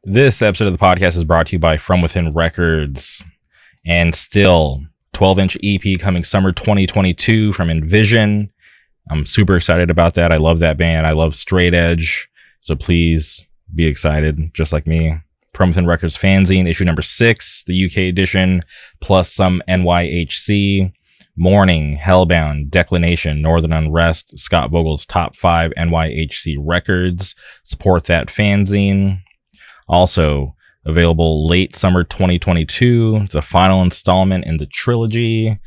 This episode of the podcast is brought to you by From Within Records, and still 12-inch EP coming summer 2022 from Envision. I'm super excited about that. I love that band. I love straight edge, so please be excited just like me. From Within Records fanzine issue number 6, the UK edition, plus some NYHC. Morning, Hellbound, Declination, Northern Unrest, Scott Vogel's top 5 NYHC records. Support that fanzine. Also available late summer 2022, the final installment in the trilogy,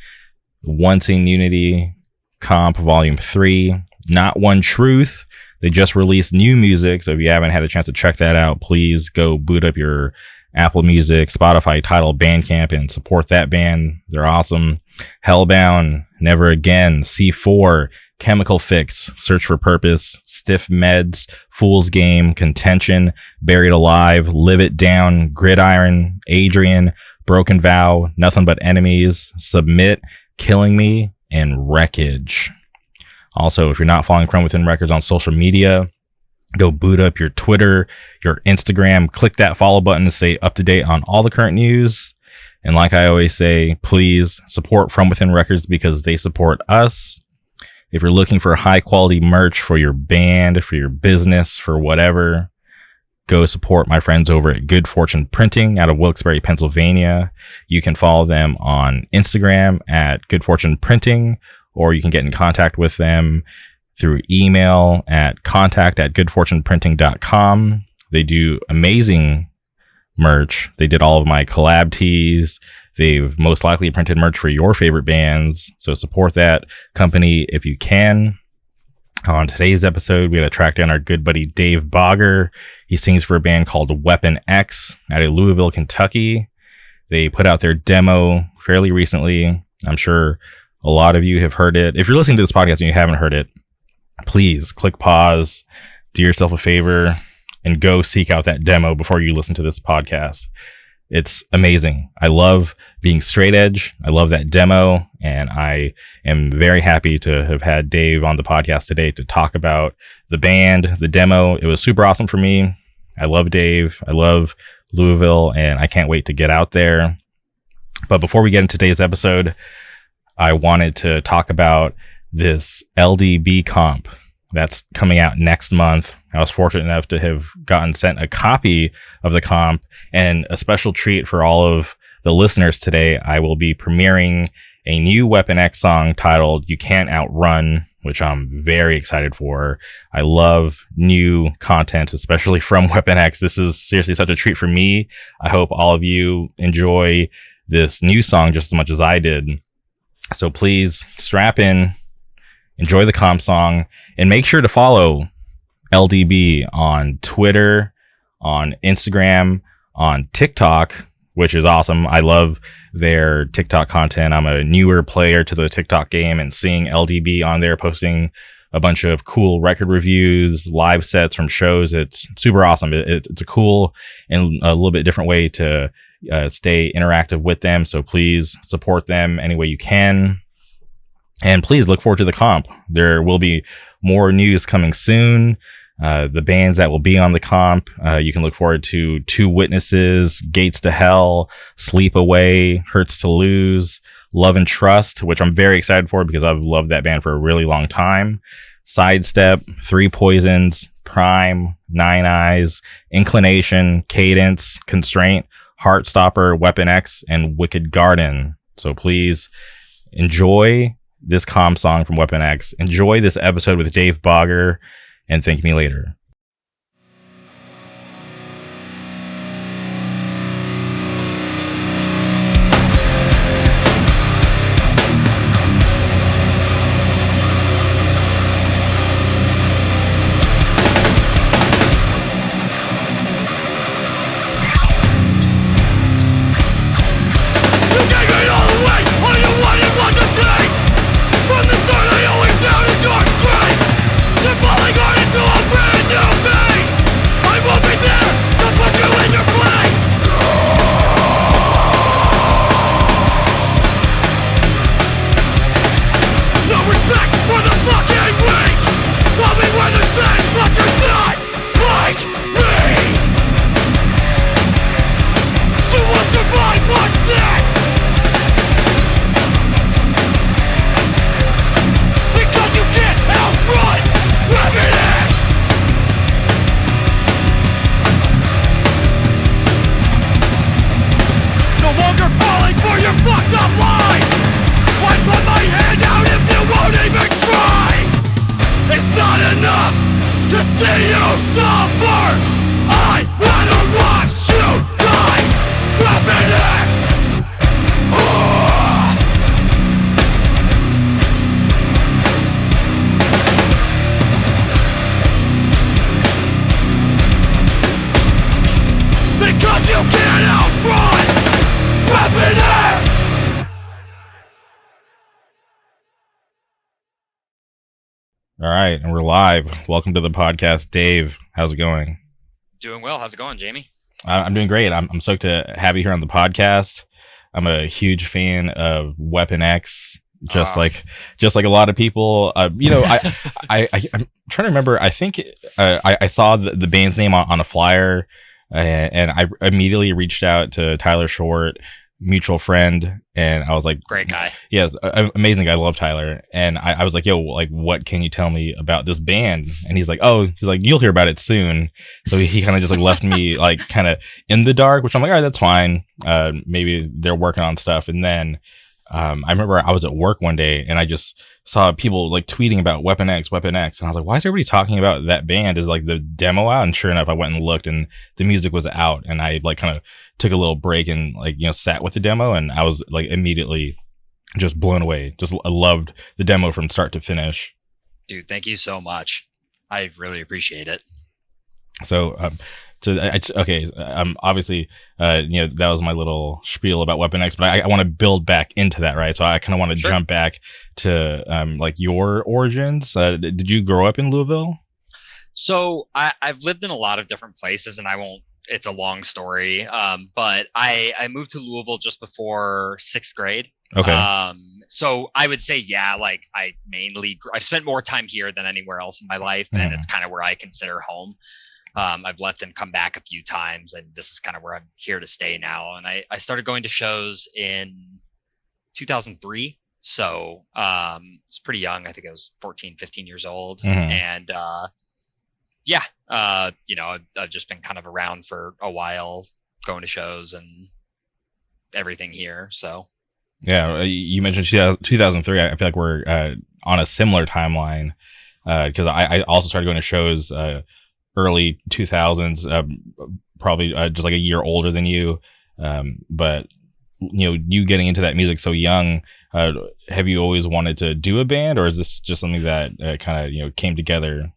Once in Unity Comp Volume 3, Not One Truth. They just released new music, so if you haven't had a chance to check that out, please go boot up your Apple Music, Spotify, Tidal, Bandcamp, and support that band. They're awesome. Hellbound, Never Again, C4, Chemical Fix, Search for Purpose, Stiff Meds, Fool's Game, Contention, Buried Alive, Live It Down, Gridiron, Adrian, Broken Vow, Nothing But Enemies, Submit, Killing Me, and Wreckage. Also, if you're not following From Within Records on social media, go boot up your Twitter, your Instagram, click that follow button to stay up to date on all the current news. And like I always say, please support From Within Records because they support us. If you're looking for high quality merch for your band, for your business, for whatever, go support my friends over at Good Fortune Printing out of Wilkes-Barre, Pennsylvania. You can follow them on Instagram at Good Fortune Printing, or you can get in contact with them through email at contact@goodfortuneprinting.com. They do amazing merch. They did all of my collab tees. They've most likely printed merch for your favorite bands. So support that company if you can. On today's episode, we had to track down our good buddy Dave Baugher. He sings for a band called Weapon X out of Louisville, Kentucky. They put out their demo fairly recently. I'm sure a lot of you have heard it. If you're listening to this podcast and you haven't heard it, please click pause, do yourself a favor, and go seek out that demo before you listen to this podcast. It's amazing. I love being straight edge. I love that demo, and I am very happy to have had Dave on the podcast today to talk about the band, the demo. It was super awesome for me. I love Dave. I love Louisville, and I can't wait to get out there. But before we get into today's episode, I wanted to talk about this LDB comp that's coming out next month. I was fortunate enough to have gotten sent a copy of the comp, and a special treat for all of the listeners today, I will be premiering a new Weapon X song titled You Can't Outrun, which I'm very excited for. I love new content, especially from Weapon X. This is seriously such a treat for me. I hope all of you enjoy this new song just as much as I did. So please strap in, enjoy the comp song, and make sure to follow LDB on Twitter, on Instagram, on TikTok, which is awesome. I love their TikTok content. I'm a newer player to the TikTok game, and seeing LDB on there posting a bunch of cool record reviews, live sets from shows, it's super awesome. It's a cool and a little bit different way to stay interactive with them. So please support them any way you can. And please look forward to the comp. There will be more news coming soon. The bands that will be on the comp, you can look forward to Two Witnesses, Gates to Hell, Sleep Away, Hurts to Lose, Love and Trust, which I'm very excited for because I've loved that band for a really long time. Sidestep, Three Poisons, Prime, Nine Eyes, Inclination, Cadence, Constraint, Heartstopper, Weapon X, and Wicked Garden. So please enjoy this comp song from Weapon X. Enjoy this episode with Dave Baugher, and thank me later. From the start I always down a dark grave. They're falling hard into a brand new 'cause you can't outrun Weapon X. All right, and we're live. Welcome to the podcast, Dave. How's it going? Doing well. How's it going, Jamie? I'm doing great. I'm stoked to have you here on the podcast. I'm a huge fan of Weapon X, just like a lot of people. I'm trying to remember. I think I saw the band's name on a flyer, and I immediately reached out to Tyler Short, mutual friend, and I was like, great guy. Yeah, amazing guy. I love Tyler. And I was like, yo, like, what can you tell me about this band? And he's like, you'll hear about it soon. So he kind of just like left me like kind of in the dark, which I'm like, all right, that's fine. Maybe they're working on stuff. And then I remember I was at work one day and I just saw people like tweeting about Weapon X. And I was like, why is everybody talking about that band? Is like the demo out? And sure enough, I went and looked and the music was out, and I like kind of took a little break and like, sat with the demo, and I was like immediately just blown away. I loved the demo from start to finish. Dude, thank you so much. I really appreciate it. So, obviously, that was my little spiel about Weapon X, but I want to build back into that, right? So I kind of want to jump back to like your origins. Did you grow up in Louisville? So I've lived in a lot of different places, and it's a long story. But I moved to Louisville just before 6th grade. Okay. So I would say, yeah, like I've spent more time here than anywhere else in my life, and it's kind of where I consider home. I've left and come back a few times, and this is kind of where I'm here to stay now. And I started going to shows in 2003. So it's pretty young. I think I was 14, 15 years old. And I've just been kind of around for a while, going to shows and everything here. So yeah, you mentioned 2003. I feel like we're on a similar timeline because I also started going to shows early 2000s, probably just like a year older than you. But you getting into that music so young, have you always wanted to do a band, or is this just something that kind of came together?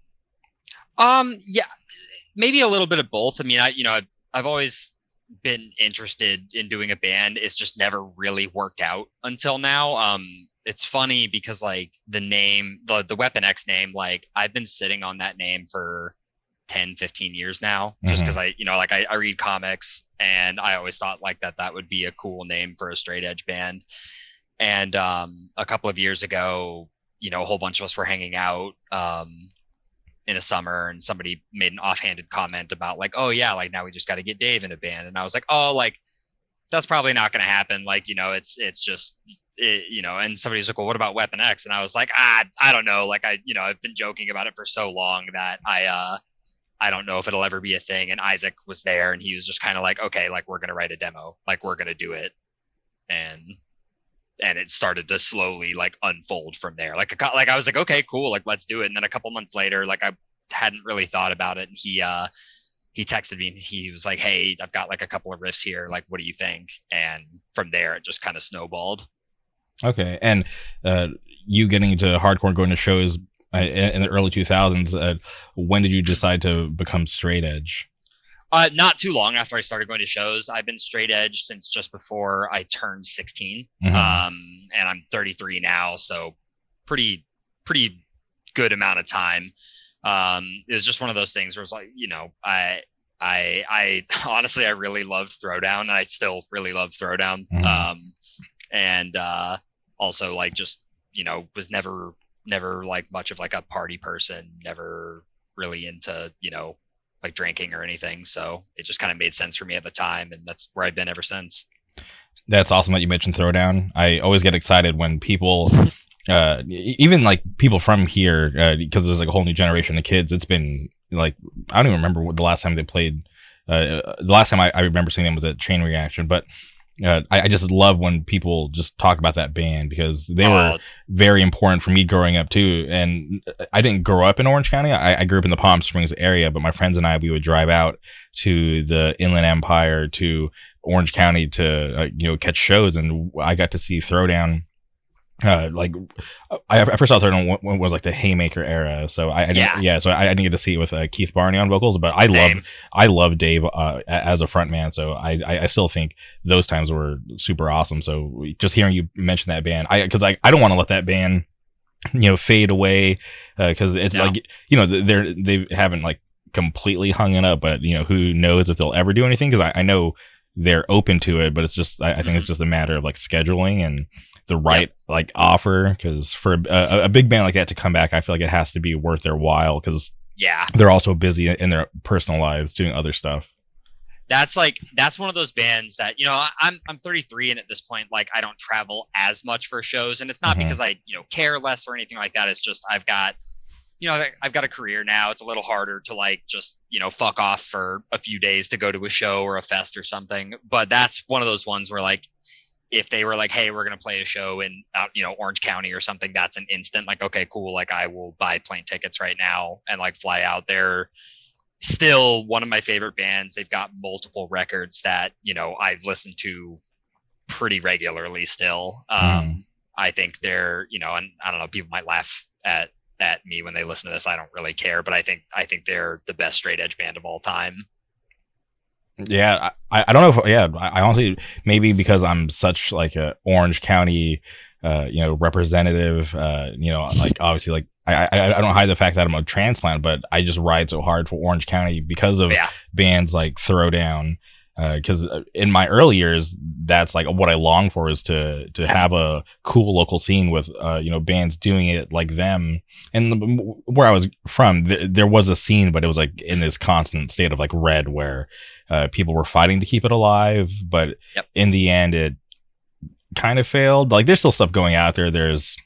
Yeah, maybe a little bit of both. I mean, I've always been interested in doing a band. It's just never really worked out until now. It's funny because like the name, the Weapon X name, like I've been sitting on that name for 10, 15 years now, just because I read comics, and I always thought like that would be a cool name for a straight edge band. And a couple of years ago, a whole bunch of us were hanging out in a summer, and somebody made an offhanded comment about like, oh yeah, like now we just got to get Dave in a band. And I was like, oh, like that's probably not going to happen. Like, it's just, and somebody's like, well, what about Weapon X? And I was like, I don't know. Like I've been joking about it for so long that I don't know if it'll ever be a thing. And Isaac was there, and he was just kind of like, okay, like we're going to write a demo, like we're going to do it. And it started to slowly like unfold from there. Like I was like, okay, cool, like let's do it. And then a couple months later, like I hadn't really thought about it, and he texted me, and he was like, hey, I've got like a couple of riffs here, like what do you think? And from there it just kind of snowballed. Okay. And you getting into hardcore, going to shows in the early 2000s, when did you decide to become straight edge? Not too long after I started going to shows. I've been straight edge since just before I turned 16. And I'm 33 now, so pretty good amount of time. It was just one of those things where it's like, I honestly, I really loved Throwdown, and I still really love Throwdown. And also like just, was never like much of like a party person, never really into, like drinking or anything. So it just kind of made sense for me at the time, and that's where I've been ever since. That's awesome that you mentioned Throwdown. I always get excited when people, even like people from here, because there's like a whole new generation of kids. It's been like, I don't even remember what the last time they played. The last time I remember seeing them was at Chain Reaction, but I just love when people just talk about that band, because they were very important for me growing up too. And I didn't grow up in Orange County. I grew up in the Palm Springs area, but my friends and I, we would drive out to the Inland Empire, to Orange County to catch shows, and I got to see Throwdown like I first saw it when it was like the Haymaker era, so I didn't, Yeah, so I didn't get to see it with Keith Barney on vocals, but same. I love Dave as a frontman, so I still think those times were super awesome. So just hearing you mention that band, I don't want to let that band fade away, because it's No. like they haven't like completely hung it up, but who knows if they'll ever do anything, because I know they're open to it, but it's just I think it's just a matter of like scheduling and the right like offer, because for a big band like that to come back, I feel like it has to be worth their while, because Yeah. they're also busy in their personal lives doing other stuff. That's one of those bands that I'm 33, and at this point, like, I don't travel as much for shows, and it's not Mhm. because I care less or anything like that. It's just I've got a career now. It's a little harder to like just fuck off for a few days to go to a show or a fest or something. But that's one of those ones where, like, if they were like, hey, we're gonna play a show in Orange County or something, that's an instant like, okay, cool, like I will buy plane tickets right now and like fly out there. Still one of my favorite bands. They've got multiple records that I've listened to pretty regularly still. Mhm. I think they're and I don't know, people might laugh at me when they listen to this. I don't really care, but I think they're the best straight edge band of all time. Yeah, I don't know if I honestly, maybe because I'm such like a Orange County representative, like obviously, like I don't hide the fact that I'm a transplant, but I just ride so hard for Orange County because of Yeah. bands like Throwdown, because in my early years, that's like what I long for, is to have a cool local scene with bands doing it like them. And where I was from, there was a scene, but it was like in this constant state of like red, where people were fighting to keep it alive, but Yep. in the end, it kind of failed. Like, there's still stuff going out there. There was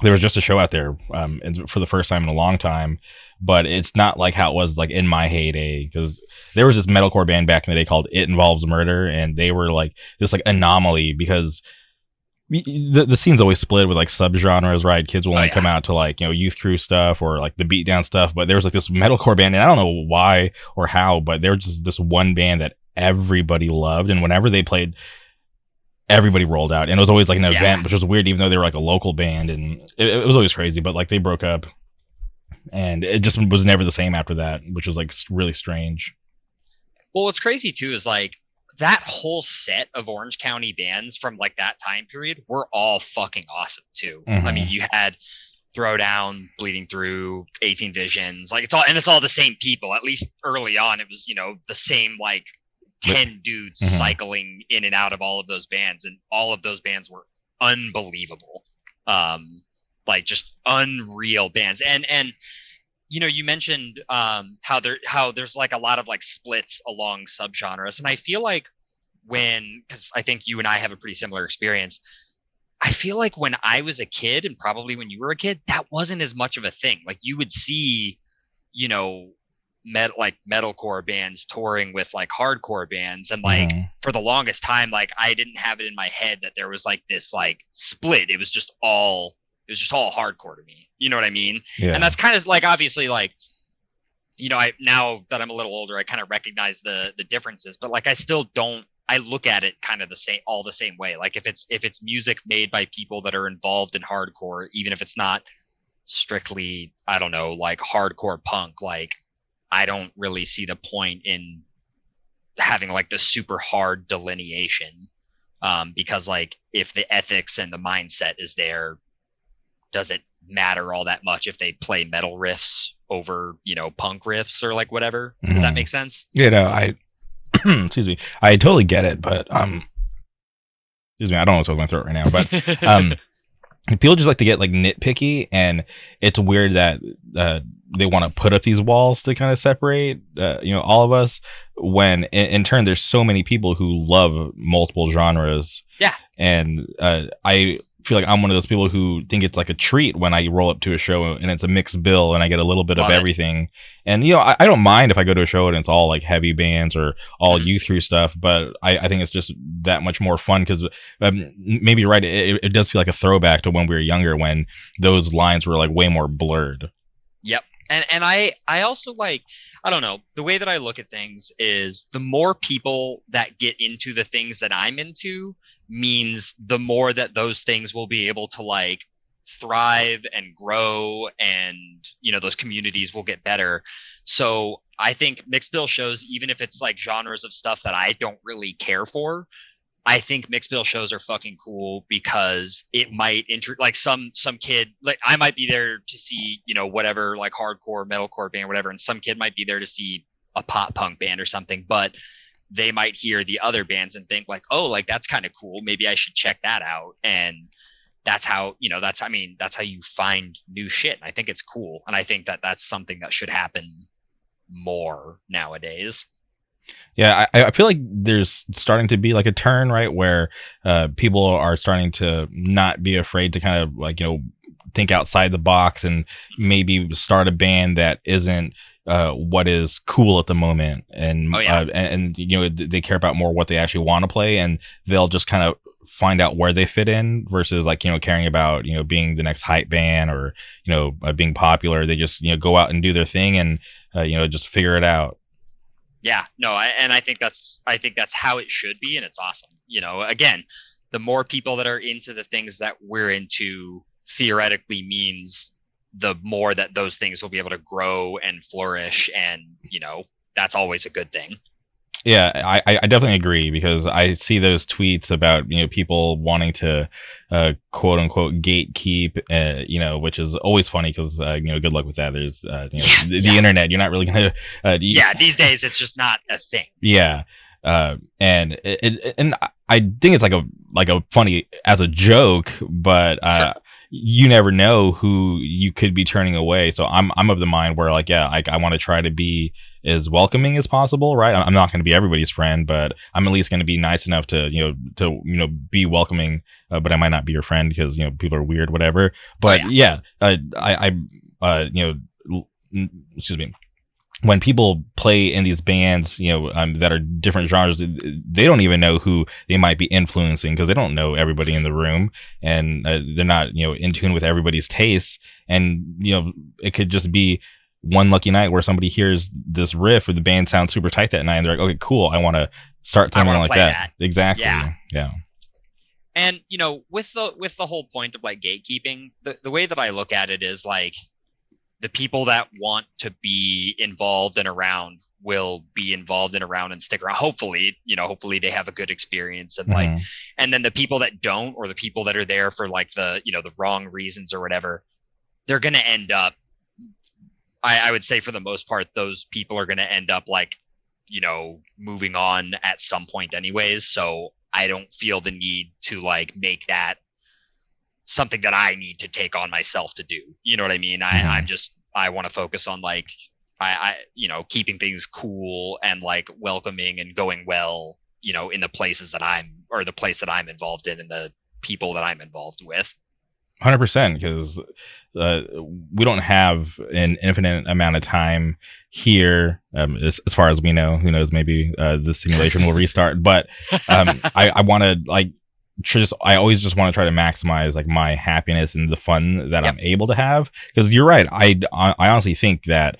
just a show out there, and for the first time in a long time, but it's not like how it was like in my heyday, because there was this metalcore band back in the day called It Involves Murder, and they were like this like anomaly, because the scene's always split with like subgenres, right? Kids will only come out to like youth crew stuff or like the beatdown stuff, but there was like this metalcore band, and I don't know why or how, but there was just this one band that everybody loved, and whenever they played, everybody rolled out, and it was always like an event, which was weird, even though they were like a local band, and it was always crazy. But like they broke up, and it just was never the same after that, which was like really strange. Well, what's crazy too is like that whole set of Orange County bands from like that time period were all fucking awesome too. Mhm. I mean, you had Throwdown, Bleeding Through, 18 Visions, like it's all the same people. At least early on, it was the same like 10 dudes Mhm. cycling in and out of all of those bands, and all of those bands were unbelievable. Like just unreal bands. And you mentioned how there's like a lot of like splits along subgenres, and I feel like because I think you and I have a pretty similar experience. I feel like when I was a kid, and probably when you were a kid, that wasn't as much of a thing. Like you would see, metalcore bands touring with like hardcore bands, and like Mhm. for the longest time, like I didn't have it in my head that there was like this like split. It was just all hardcore to me. You know what I mean? Yeah. And that's kind of like, obviously, like, I, now that I'm a little older, I kind of recognize the differences, but like I still don't. I look at it kind of all the same way. Like if it's music made by people that are involved in hardcore, even if it's not strictly, I don't know, like hardcore punk, like I don't really see the point in having like the super hard delineation, because like if the ethics and the mindset is there, does it matter all that much if they play metal riffs over punk riffs or like whatever? Does that make sense? Yeah, no, I excuse me, I totally get it, but excuse me, I don't know what's going through it right now, but people just like to get like nitpicky, and it's weird that they want to put up these walls to kind of separate all of us, when in turn there's so many people who love multiple genres. Yeah. And I feel like I'm one of those people who think it's like a treat when I roll up to a show and it's a mixed bill and I get a little bit of everything. And I don't mind if I go to a show and it's all like heavy bands or all youth crew stuff, but I think it's just that much more fun, because maybe you're right, it does feel like a throwback to when we were younger, when those lines were like way more blurred. Yep. And I also like, I don't know, the way that I look at things is the more people that get into the things that I'm into means the more that those things will be able to like thrive and grow, and those communities will get better. So I think mixed bill shows, even if it's like genres of stuff that I don't really care for, I think mixed bill shows are fucking cool because it might like some kid, like I might be there to see, whatever, like hardcore metalcore band, whatever, and some kid might be there to see a pop punk band or something, but they might hear the other bands and think like, oh, like that's kind of cool, maybe I should check that out. And that's how, that's how you find new shit. And I think it's cool, and I think that that's something that should happen more nowadays. Yeah, I feel like there's starting to be like a turn, right, where people are starting to not be afraid to kind of like, think outside the box and maybe start a band that isn't what is cool at the moment, and Oh yeah. they care about more what they actually want to play, and they'll just kind of find out where they fit in versus like, caring about, being the next hype band or, being popular. They just, go out and do their thing and just figure it out. Yeah, no, and I think that's how it should be, and it's awesome. Again, the more people that are into the things that we're into theoretically means the more that those things will be able to grow and flourish, and that's always a good thing. Yeah, I definitely agree because I see those tweets about, people wanting to quote unquote gatekeep, which is always funny because good luck with that. There's Yeah, the yeah, internet. You're not really gonna yeah. These days, it's just not a thing. yeah. And I think it's like a funny as a joke, but Sure. you never know who you could be turning away. So I'm of the mind where like, yeah, I want to try to be as welcoming as possible, right? I'm not going to be everybody's friend, but I'm at least going to be nice enough to be welcoming. But I might not be your friend because people are weird, whatever. Oh But yeah. yeah, excuse me, when people play in these bands, that are different genres, they don't even know who they might be influencing because they don't know everybody in the room, and they're not, in tune with everybody's tastes. And it could just be one lucky night where somebody hears this riff or the band sounds super tight that night, and they're like, okay, cool, I want to start I something want to like play that. that. Yeah. Exactly. Yeah. And with the whole point of like gatekeeping, the way that I look at it is like the people that want to be involved and around will be involved and around and stick around. Hopefully they have a good experience, and like, Hmm. and then the people that don't, or the people that are there for like the wrong reasons or whatever, they're going to end up, I would say for the most part, those people are going to end up like, moving on at some point anyways. So I don't feel the need to like make that something that I need to take on myself to do. You know what I mean? Hmm. I want to focus on like keeping things cool and like welcoming and going well, in the places that or the place that I'm involved in, and the people that I'm involved with. 100%, because uh, we don't have an infinite amount of time here, as far as we know. Who knows, maybe the simulation will restart, but I want to like just I always just want to try to maximize like my happiness and the fun that Yep. I'm able to have, because you're right. I honestly think that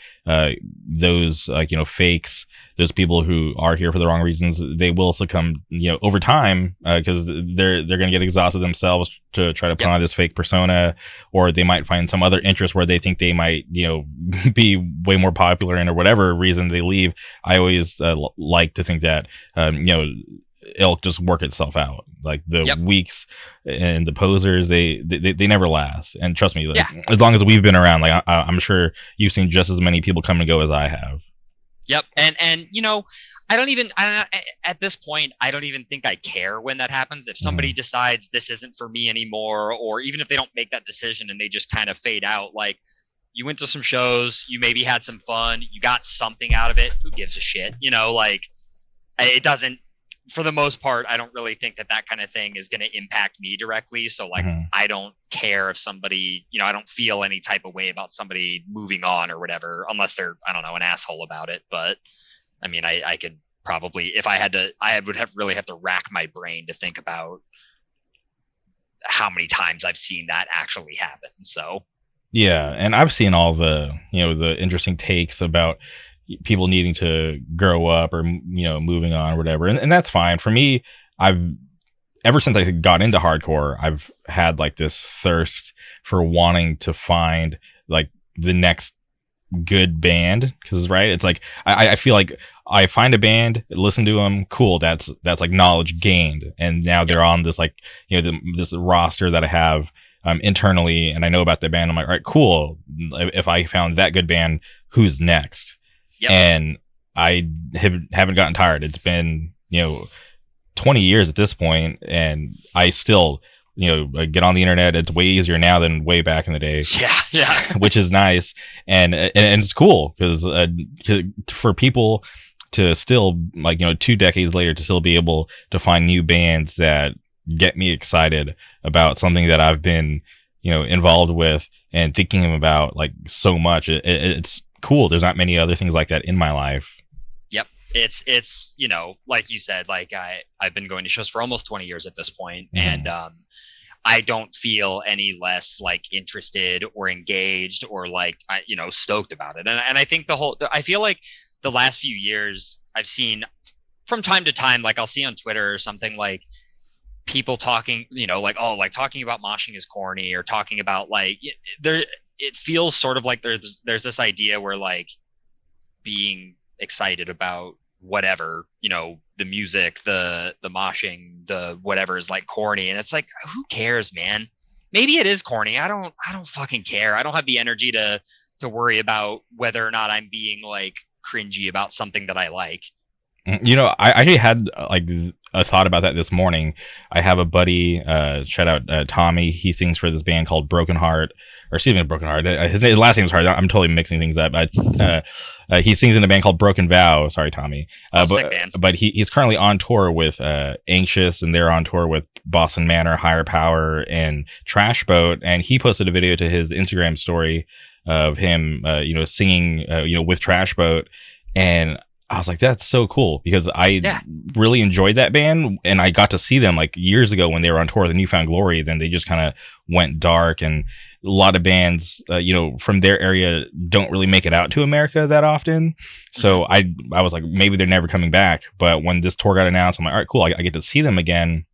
those like fakes, those people who are here for the wrong reasons, they will succumb over time, because they're gonna get exhausted themselves to try to put Yep. on this fake persona, or they might find some other interest where they think they might be way more popular, and or whatever reason they leave. I always like to think that it'll just work itself out. Like the Yep. weeks and the posers, they never last. And trust me, like Yeah. as long as we've been around, like I'm sure you've seen just as many people come and go as I have. Yep. And I don't at this point, I don't even think I care when that happens. If somebody Hmm. decides this isn't for me anymore, or even if they don't make that decision and they just kind of fade out, like, you went to some shows, you maybe had some fun, you got something out of it. Who gives a shit? Like, it doesn't, for the most part, I don't really think that that kind of thing is going to impact me directly. So like, Hmm. I don't care if somebody, I don't feel any type of way about somebody moving on or whatever, unless they're, I don't know, an asshole about it. But I mean, I could probably, if I had to, I would have to rack my brain to think about how many times I've seen that actually happen. So Yeah, and I've seen all the the interesting takes about people needing to grow up or moving on or whatever, and that's fine for me. I've ever since I got into hardcore, I've had like this thirst for wanting to find like the next good band, because right, it's like I feel like I find a band, listen to them, cool, that's like knowledge gained, and now they're on this like this roster that I have internally, and I know about the band. I'm like, all right, cool, if I found that good band, who's next? And I haven't gotten tired. It's been 20 years at this point, and I still get on the internet. It's way easier now than way back in the day. Yeah. Which is nice, and it's cool because for people to still, like 2 decades later, to still be able to find new bands that get me excited about something that I've been involved with and thinking about like so much. It's cool. There's not many other things like that in my life. Yep. It's like you said, like I've been going to shows for almost 20 years at this point, and I don't feel any less like interested or engaged or like stoked about it. And I think I feel like the last few years I've seen from time to time, like I'll see on Twitter or something, like people talking, like, oh, like talking about moshing is corny, or talking about like it feels sort of like there's this idea where like being excited about whatever, the music, the moshing, the whatever is like corny. And it's like, who cares, man? Maybe it is corny. I don't fucking care. I don't have the energy to worry about whether or not I'm being like cringy about something that I like. I actually had like a thought about that this morning. I have a buddy, shout out Tommy. He sings for this band called Broken Heart, or excuse me, Broken Heart. His last name is hard. I'm totally mixing things up. He sings in a band called Broken Vow. Sorry, Tommy. Sick band. But he's currently on tour with Anxious, and they're on tour with Boston Manor, Higher Power, and Trash Boat. And he posted a video to his Instagram story of him, singing, with Trash Boat, and I was like, that's so cool, because I really enjoyed that band, and I got to see them like years ago when they were on tour with the Newfound Glory. Then they just kind of went dark, and a lot of bands, from their area don't really make it out to America that often. So I was like, maybe they're never coming back. But when this tour got announced, I'm like, all right, cool, I get to see them again.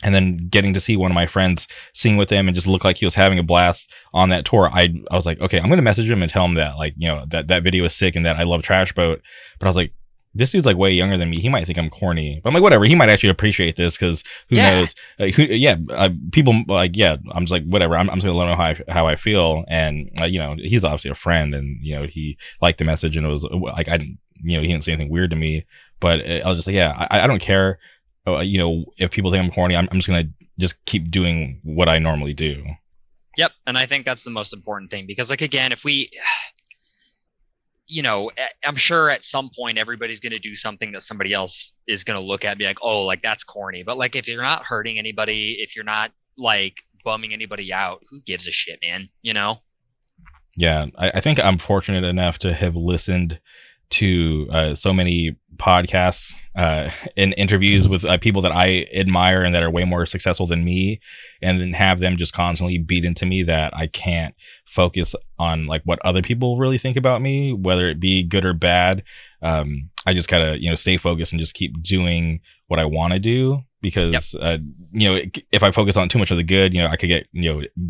And then getting to see one of my friends sing with him and just look like he was having a blast on that tour, I was like, okay, I'm going to message him and tell him that, like, that video is sick and that I love Trash Boat. But I was like, this dude's like way younger than me. He might think I'm corny. But I'm like, whatever. He might actually appreciate this, because who knows? People like, I'm just like, whatever. I'm just going to let him know how I feel. And, he's obviously a friend, and, he liked the message, and it was like, I didn't, he didn't say anything weird to me. But I was just like, I don't care. If people think I'm corny, I'm just gonna just keep doing what I normally do. Yep. And I think that's the most important thing, because like, again, if we, I'm sure at some point everybody's going to do something that somebody else is going to look at and be like, oh, like that's corny. But like, if you're not hurting anybody, if you're not like bumming anybody out, who gives a shit, man? Yeah, I think I'm fortunate enough to have listened to so many podcasts and interviews with people that I admire and that are way more successful than me, and then have them just constantly beat into me that I can't focus on like what other people really think about me, whether it be good or bad. I just gotta stay focused and just keep doing what I want to do, because if I focus on too much of the good, I could get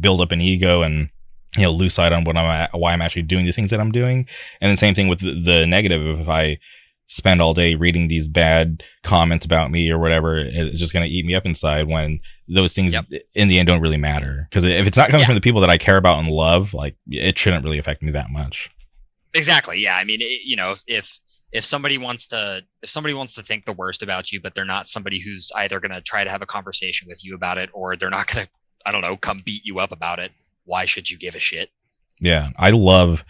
build up an ego and lose sight on why I'm actually doing the things that I'm doing. And the same thing with the negative. If I spend all day reading these bad comments about me or whatever, it's just going to eat me up inside, when those things in the end don't really matter. Because if it's not coming from the people that I care about and love, like, it shouldn't really affect me that much. Exactly. Yeah. I mean, if somebody wants to think the worst about you, but they're not somebody who's either going to try to have a conversation with you about it, or they're not going to, I don't know, come beat you up about it, why should you give a shit? Yeah, I love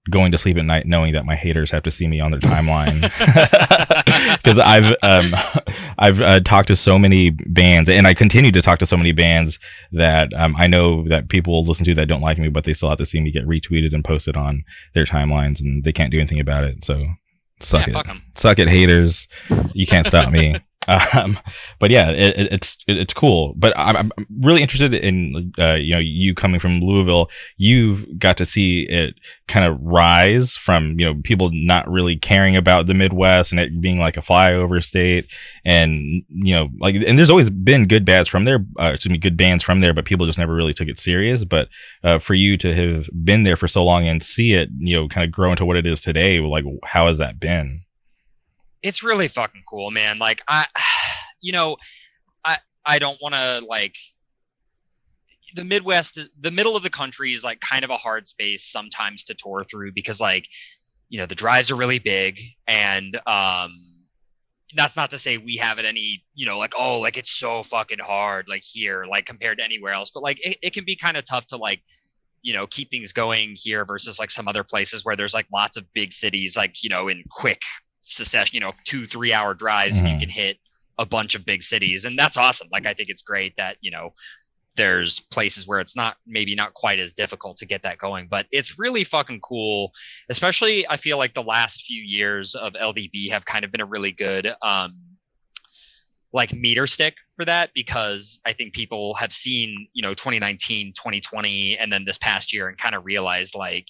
going to sleep at night knowing that my haters have to see me on their timeline, because I've talked to so many bands, and I continue to talk to so many bands that I know that people will listen to that don't like me, but they still have to see me get retweeted and posted on their timelines, and they can't do anything about it. So suck it, haters. You can't stop me. Um, but yeah, it's cool. But I'm really interested in you coming from Louisville. You've got to see it kind of rise from people not really caring about the Midwest and it being like a flyover state, and and there's always been good bands from there. Good bands from there, but people just never really took it serious. But for you to have been there for so long and see it, kind of grow into what it is today, like how has that been? It's really fucking cool, man. Like you know, I don't want to like the Midwest, the middle of the country is like kind of a hard space sometimes to tour through because like, the drives are really big and that's not to say we have it any, like, oh, like it's so fucking hard like here, like compared to anywhere else, but like it can be kind of tough to like, keep things going here versus like some other places where there's like lots of big cities, like, in quick succession, 2-3 hour drives, and you can hit a bunch of big cities. And that's awesome. Like, I think it's great that, there's places where it's maybe not quite as difficult to get that going, but it's really fucking cool. Especially, I feel like the last few years of LDB have kind of been a really good, like meter stick for that, because I think people have seen, 2019, 2020, and then this past year and kind of realized like,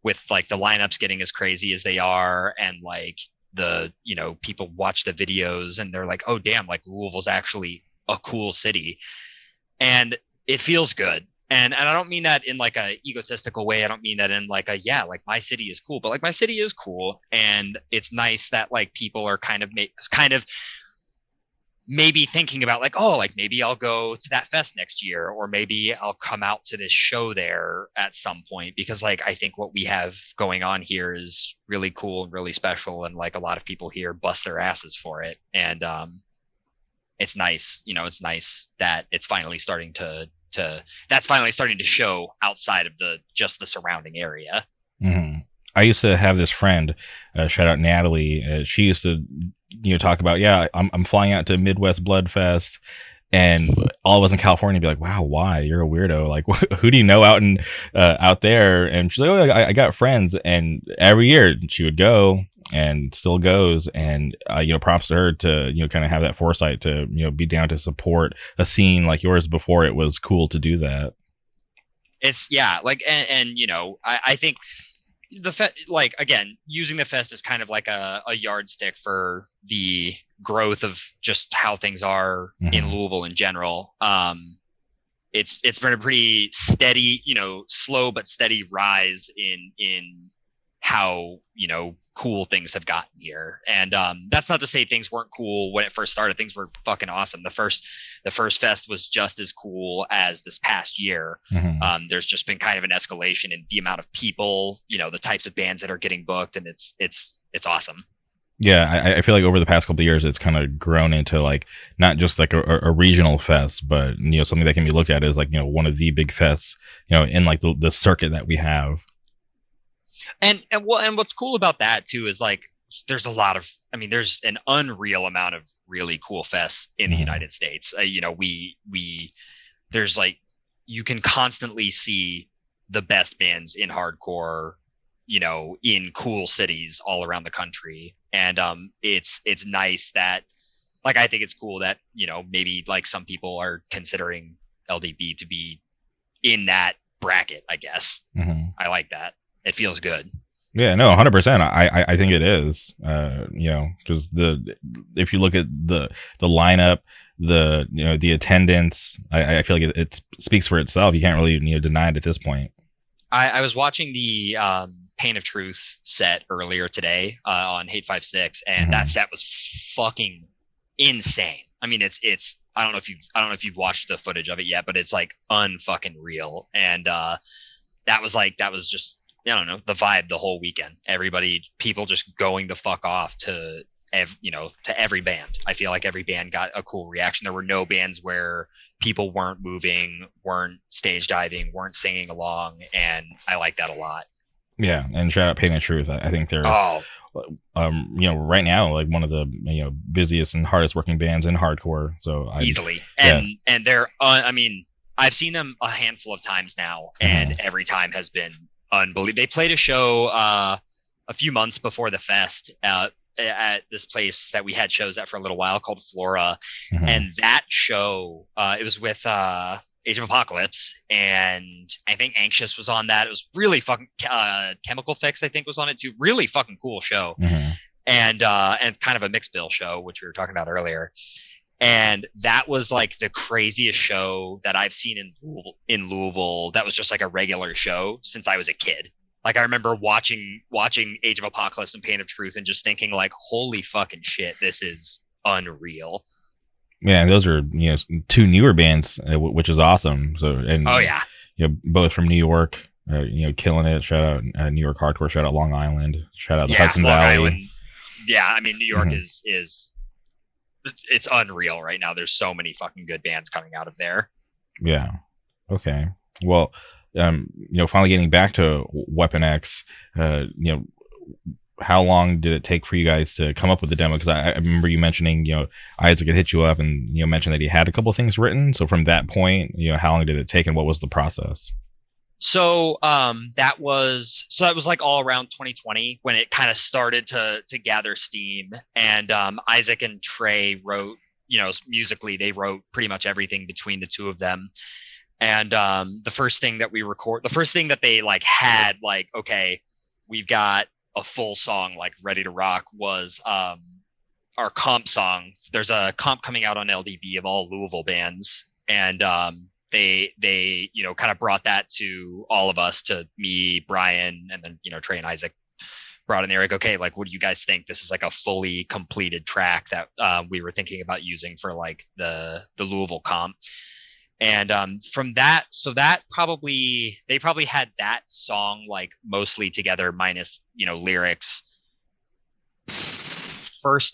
with like the lineups getting as crazy as they are and like the, people watch the videos and they're like, oh damn, like Louisville's actually a cool city. And it feels good. And I don't mean that in like a egotistical way. I don't mean that in like like my city is cool, but like my city is cool. And it's nice that like people are kind of maybe thinking about like, oh, like maybe I'll go to that fest next year, or maybe I'll come out to this show there at some point, because like I think what we have going on here is really cool and really special, and like a lot of people here bust their asses for it. And it's nice, it's nice that it's finally starting to show outside of just the surrounding area. Mm-hmm. I used to have this friend, shout out Natalie. She used to, talk about, yeah, I'm flying out to Midwest Blood Fest, and all of us in California be like, wow, why? You're a weirdo. Like, who do you know out there? And she's like, oh, I got friends. And every year she would go and still goes. And, props to her to, kind of have that foresight to, be down to support a scene like yours before it was cool to do that. It's like, and I think like, again, using the fest is kind of like a yardstick for the growth of just how things are in Louisville in general. It's been a pretty steady, slow but steady rise in how, cool things have gotten here. And that's not to say things weren't cool when it first started. Things were fucking awesome. The first fest was just as cool as this past year. There's just been kind of an escalation in the amount of people, the types of bands that are getting booked, and it's awesome. Yeah, I feel like over the past couple of years, it's kind of grown into like not just like a regional fest, but something that can be looked at as like one of the big fests, in like the circuit that we have. And what's cool about that too is like there's there's an unreal amount of really cool fests in the United States. There's like, you can constantly see the best bands in hardcore, in cool cities all around the country. And it's nice that, like, I think it's cool that, maybe like some people are considering LDB to be in that bracket, I guess. I like that. It feels good. Yeah, no, 100%. I think it is. Because if you look at the lineup, the attendance, I feel like it speaks for itself. You can't really deny it at this point. I was watching the Pain of Truth set earlier today on Hate 56, and that set was fucking insane. I mean, it's I don't know if you've watched the footage of it yet, but it's like unfucking real. And that was just, I don't know, the vibe the whole weekend. People just going the fuck off to every band. I feel like every band got a cool reaction. There were no bands where people weren't moving, weren't stage diving, weren't singing along, and I like that a lot. Yeah, and shout out Pain of Truth. I think they're right now like one of the busiest and hardest working bands in hardcore. So easily, and they're I've seen them a handful of times now, and every time has been unbelievable. They played a show a few months before the fest at this place that we had shows at for a little while called Flora, Hmm. and that show it was with Age of Apocalypse, and I think Anxious was on that. It was really fucking Chemical Fix, I think, was on it too. Really fucking cool show, Hmm. and kind of a mixed bill show, which we were talking about earlier. And that was like the craziest show that I've seen in Louisville. That was just like a regular show since I was a kid. Like I remember watching Age of Apocalypse and Pain of Truth and just thinking like, holy fucking shit, this is unreal. Yeah, and those are two newer bands, which is awesome. So and Oh yeah, both from New York, killing it. Shout out New York hardcore. Shout out Long Island. Shout out the yeah, Hudson Long Valley. Island. Yeah, I mean New York Mhm. is it's unreal right now. There's so many fucking good bands coming out of there. Yeah. Okay. Well, finally getting back to Weapon X, how long did it take for you guys to come up with the demo? Because I remember you mentioning, Isaac had hit you up and mentioned that he had a couple things written. So from that point, how long did it take and what was the process? So that was like all around 2020 when it kind of started to gather steam. And Isaac and Trey wrote, musically they wrote pretty much everything between the two of them. And the first thing that they like had like, okay, we've got a full song like ready to rock was our comp song. There's a comp coming out on LDB of all Louisville bands, and they kind of brought that to all of us, to me, Brian, and then Trey and Isaac brought in there like, okay, like what do you guys think? This is like a fully completed track that we were thinking about using for like the Louisville comp. And from that, so that they probably had that song like mostly together minus lyrics first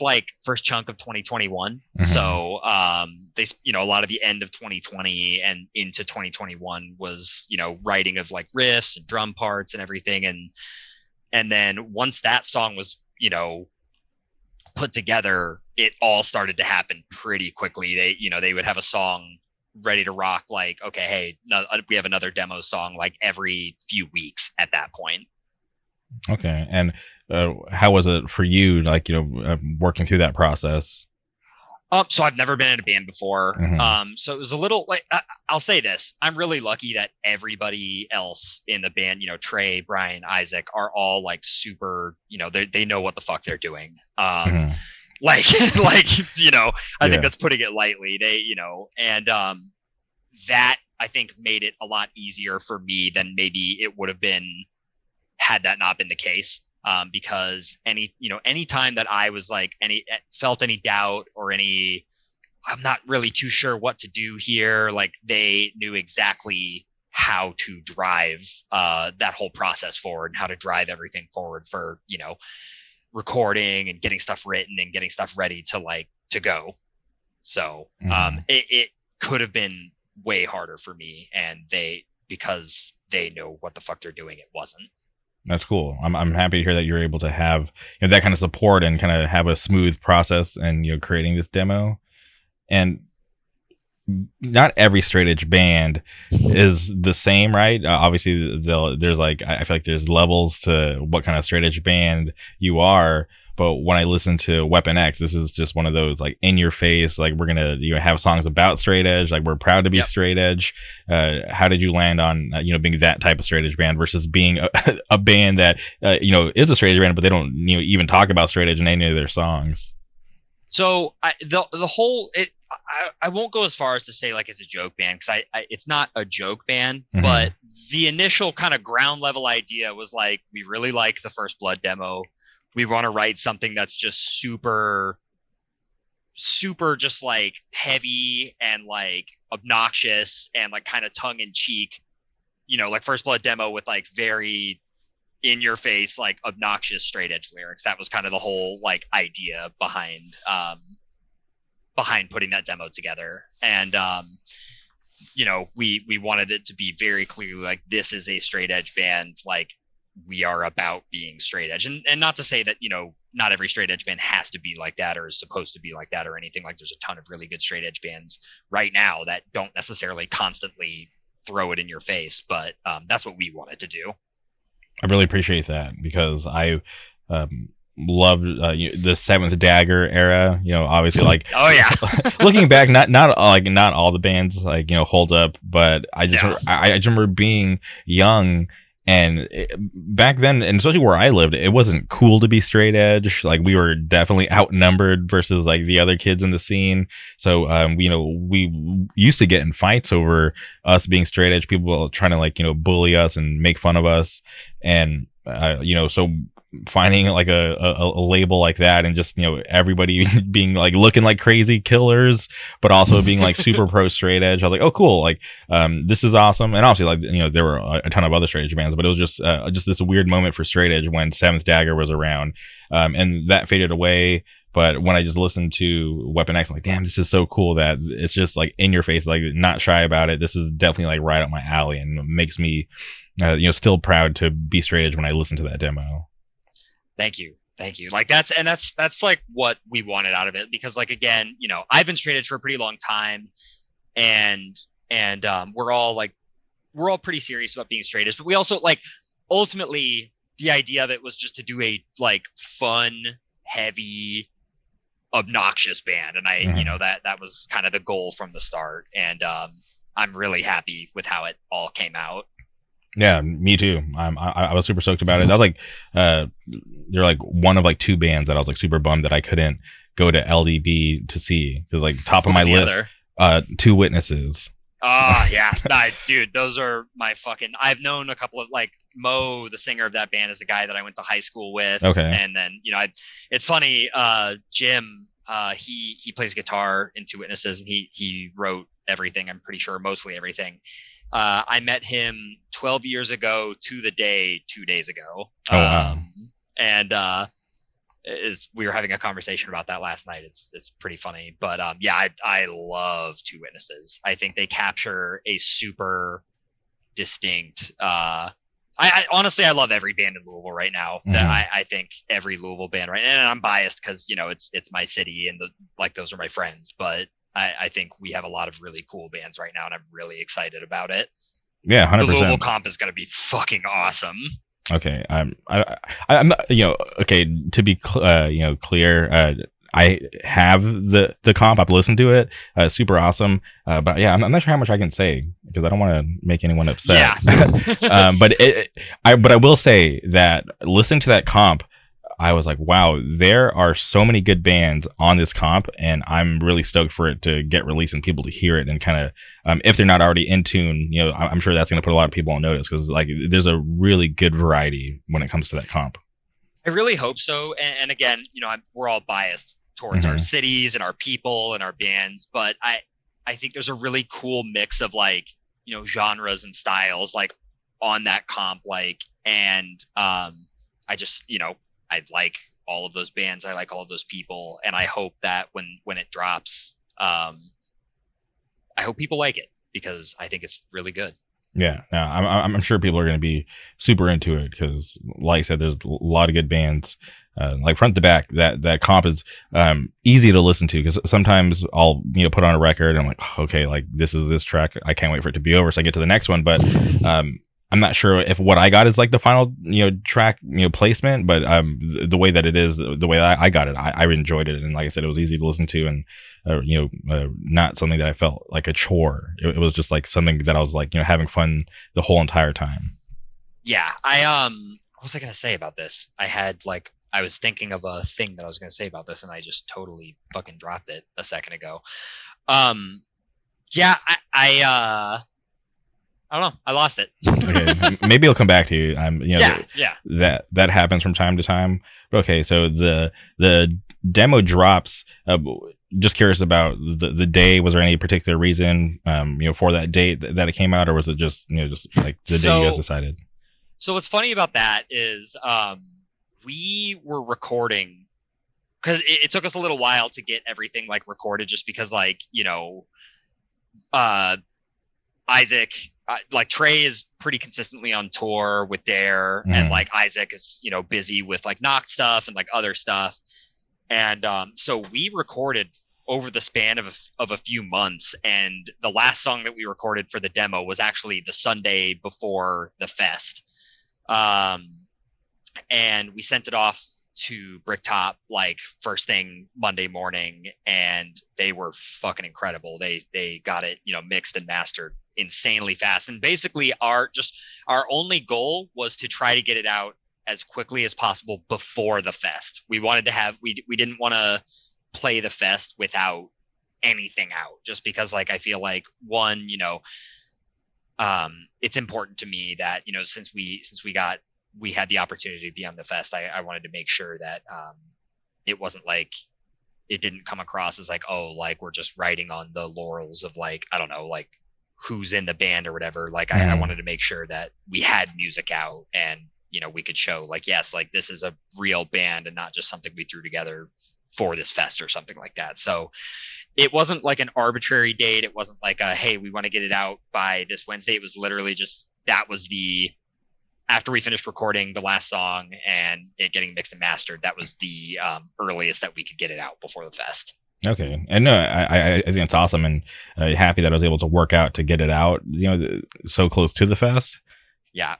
chunk of 2021. Mhm. So they a lot of the end of 2020 and into 2021 was writing of like riffs and drum parts and everything. And then once that song was put together, it all started to happen pretty quickly. They would have a song ready to rock, like, okay, hey, no, we have another demo song like every few weeks at that point. Okay. And how was it for you, like, working through that process? So I've never been in a band before. Mhm. So it was a little like, I'll say this: I'm really lucky that everybody else in the band, Trey, Brian, Isaac, are all like super. They know what the fuck they're doing. Mhm. Like I Yeah. think that's putting it lightly. And that I think made it a lot easier for me than maybe it would have been had that not been the case. Because any time that I was like felt any doubt or I'm not really too sure what to do here, like they knew exactly how to drive that whole process forward and how to drive everything forward for recording and getting stuff written and getting stuff ready to go. So Mhm. it could have been way harder for me, and because they know what the fuck they're doing, it wasn't. That's cool. I'm happy to hear that you're able to have that kind of support and kind of have a smooth process and creating this demo. And not every straight edge band is the same, right? Obviously, there's like I feel like there's levels to what kind of straight edge band you are. But when I listen to Weapon X, this is just one of those like in your face, like we're gonna have songs about straight edge, like we're proud to be Yep. straight edge. How did you land on being that type of straight edge band versus being a band that is a straight edge band, but they don't even talk about straight edge in any of their songs? So the whole I won't go as far as to say like it's a joke band, because it's not a joke band, Mhm. but the initial kind of ground level idea was like, we really like the First Blood demo. We want to write something that's just super just like heavy and like obnoxious and like kind of tongue in cheek, like First Blood demo with like very in your face, like obnoxious straight edge lyrics. That was kind of the whole like idea behind putting that demo together. And we wanted it to be very clearly like, this is a straight edge band, like we are about being straight edge. And not to say that not every straight edge band has to be like that or is supposed to be like that or anything. Like there's a ton of really good straight edge bands right now that don't necessarily constantly throw it in your face, but that's what we wanted to do. I really appreciate that because I loved the Seventh Dagger era. Obviously, like Oh yeah. looking back, not all the bands like hold up, but Yeah. I just remember being young. And back then, and especially where I lived, it wasn't cool to be straight edge. Like we were definitely outnumbered versus like the other kids in the scene. So, we used to get in fights over us being straight edge. People trying to like bully us and make fun of us, and so finding like a label like that and just everybody being like looking like crazy killers but also being like super pro straight edge, I was like, oh cool, like this is awesome. And obviously like there were a ton of other straight edge bands, but it was just this weird moment for straight edge when Seventh Dagger was around, and that faded away. But when I just listened to Weapon X, I'm like, damn, this is so cool that it's just like in your face, like not shy about it. This is definitely like right up my alley and makes me still proud to be straight edge when I listen to that demo. Thank you. Thank you. Like that's like what we wanted out of it, because like, again, I've been straight edge for a pretty long time, and we're all pretty serious about being straight edge, but we also like, ultimately the idea of it was just to do a like fun, heavy, obnoxious band. And that was kind of the goal from the start. And I'm really happy with how it all came out. Yeah, me too. I was super stoked about it. That was like, you're like one of like two bands that I was like super bummed that I couldn't go to LDB to see, because like top of my list, Two Witnesses. Yeah, dude, those are my fucking. I've known a couple of like Mo, the singer of that band, is a guy that I went to high school with. Okay, and then it's funny. Jim, he plays guitar in Two Witnesses, and he wrote everything. I'm pretty sure mostly everything. I met him 12 years ago to the day 2 days ago. Oh, wow. And we were having a conversation about that last night. It's pretty funny. But yeah, I love Two Witnesses. I think they capture a super distinct. I honestly, I love every band in Louisville right now. Mm-hmm. That I think every Louisville band, right? And I'm biased because it's my city and those are my friends. But I think we have a lot of really cool bands right now, and I'm really excited about it. Yeah, 100%. The Louisville comp is going to be fucking awesome. Okay, I'm not, okay, to be clear, I have the comp. I've listened to it. Super awesome. But yeah, I'm not sure how much I can say because I don't want to make anyone upset. Yeah. But I will say that listening to that comp, I was like, wow, there are so many good bands on this comp, and I'm really stoked for it to get released and people to hear it and kind of, if they're not already in tune, I'm sure that's going to put a lot of people on notice because like there's a really good variety when it comes to that comp. I really hope so. And again, we're all biased towards our cities and our people and our bands, but I think there's a really cool mix of like, genres and styles like on that comp, like, and I just, I like all of those bands. I like all of those people. And I hope that when it drops, I hope people like it because I think it's really good. Yeah, no, I'm sure people are going to be super into it because, like I said, there's a lot of good bands, like front to back. That comp is easy to listen to because sometimes I'll put on a record and I'm like, oh, okay, like this is this track. I can't wait for it to be over, so I get to the next one. But I'm not sure if what I got is like the final track placement, but the way that it is, the way I got it, I enjoyed it, and like I said, it was easy to listen to, and not something that I felt like a chore. It was just like something that I was like having fun the whole entire time. Yeah, what was I gonna say about this? I was thinking of a thing that I was gonna say about this, and I just totally fucking dropped it a second ago. Yeah, I don't know. I lost it. Okay, maybe it'll come back to you. Yeah. That happens from time to time. Okay, so the demo drops. Just curious about the day. Was there any particular reason, for that date that it came out, or was it just like the day you guys decided? So what's funny about that is, we were recording because it took us a little while to get everything like recorded, just because like Isaac. Like Trey is pretty consistently on tour with Dare, and like Isaac is busy with like Knocked stuff and like other stuff, and so we recorded over the span of a few months, and the last song that we recorded for the demo was actually the Sunday before the fest, and we sent it off to Bricktop like first thing Monday morning, and they were fucking incredible. They got it, mixed and mastered insanely fast. And basically our only goal was to try to get it out as quickly as possible before the fest. We wanted to have we didn't want to play the fest without anything out, just because like I feel like one, it's important to me that, since we had the opportunity to be on the fest, I wanted to make sure that it wasn't like it didn't come across as like, oh, like we're just riding on the laurels of like, I don't know, like who's in the band or whatever. Like I wanted to make sure that we had music out and, we could show like, yes, like this is a real band and not just something we threw together for this fest or something like that. So it wasn't like an arbitrary date. It wasn't like hey, we want to get it out by this Wednesday. It was literally just, that was after we finished recording the last song and it getting mixed and mastered, that was the earliest that we could get it out before the fest. Okay. And no, I think it's awesome, and happy that I was able to work out to get it out, so close to the fest. Yeah.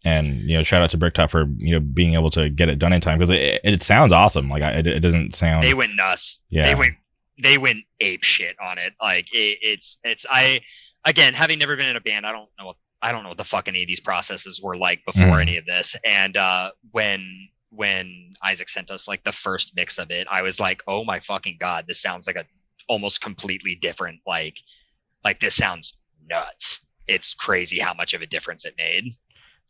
And, shout out to Bricktop for, being able to get it done in time, because it sounds awesome. Like it doesn't sound. They went nuts. Yeah. They went ape shit on it. Like again, having never been in a band, I don't know what the fucking 80s processes were like before any of this. And when Isaac sent us like the first mix of it, I was like, oh my fucking God, this sounds like a almost completely different, like this sounds nuts. It's crazy how much of a difference it made.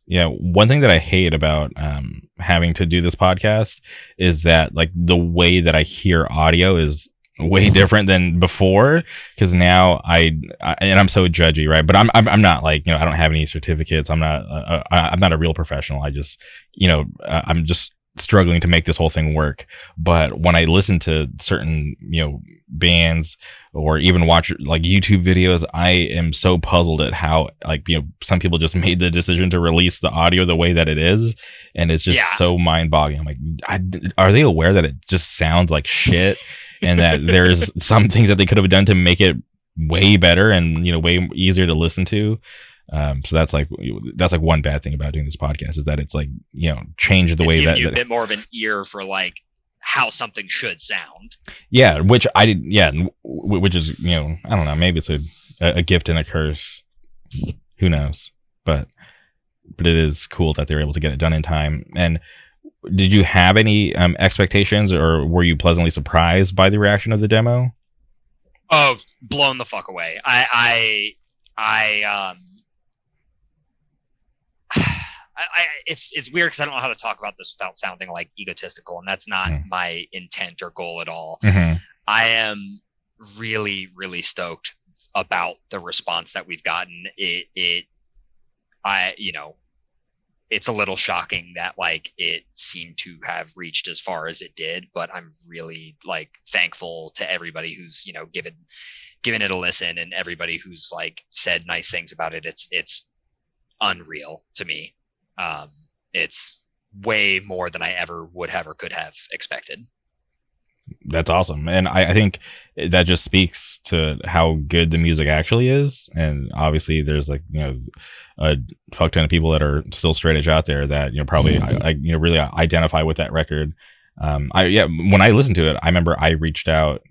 Yeah, one thing that I hate about having to do this podcast is that like the way that I hear audio is way different than before, because now and I'm so judgy, right? But I'm not like, I don't have any certificates. I'm not a real professional. I just, I'm just struggling to make this whole thing work. But when I listen to certain, bands or even watch like YouTube videos, I am so puzzled at how like, some people just made the decision to release the audio the way that it is. And it's just so mind boggling. I'm like, are they aware that it just sounds like shit? And that there's some things that they could have done to make it way better and, way easier to listen to. So that's like one bad thing about doing this podcast, is that it's like, change the way that you a bit more of an ear for like how something should sound. Yeah. Which I did. Yeah. Which is, I don't know, maybe it's a gift and a curse. Who knows? But it is cool that they were able to get it done in time. And did you have any expectations, or were you pleasantly surprised by the reaction of the demo? Oh, blown the fuck away. It's weird because I don't know how to talk about this without sounding like egotistical, and that's not my intent or goal at all. Mm-hmm. I am really, really stoked about the response that we've gotten. It's a little shocking that like it seemed to have reached as far as it did, but I'm really like thankful to everybody who's, given it a listen, and everybody who's like said nice things about it. It's unreal to me. It's way more than I ever would have or could have expected. That's awesome. And I think that just speaks to how good the music actually is. And obviously there's like, a fuck ton of people that are still straight edge out there that, probably, really identify with that record. When I listened to it, I remember I reached out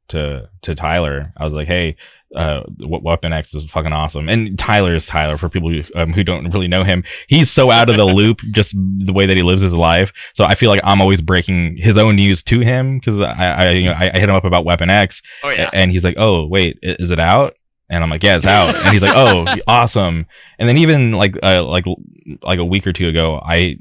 to Tyler. I was like, hey, Weapon X is fucking awesome. And Tyler is Tyler, for people who don't really know him. He's so out of the loop, just the way that he lives his life. So I feel like I'm always breaking his own news to him, because I hit him up about Weapon X. Oh, yeah. And he's like, oh wait, is it out? And I'm like, yeah, it's out. And he's like, oh, awesome. And then even like a week or two ago, I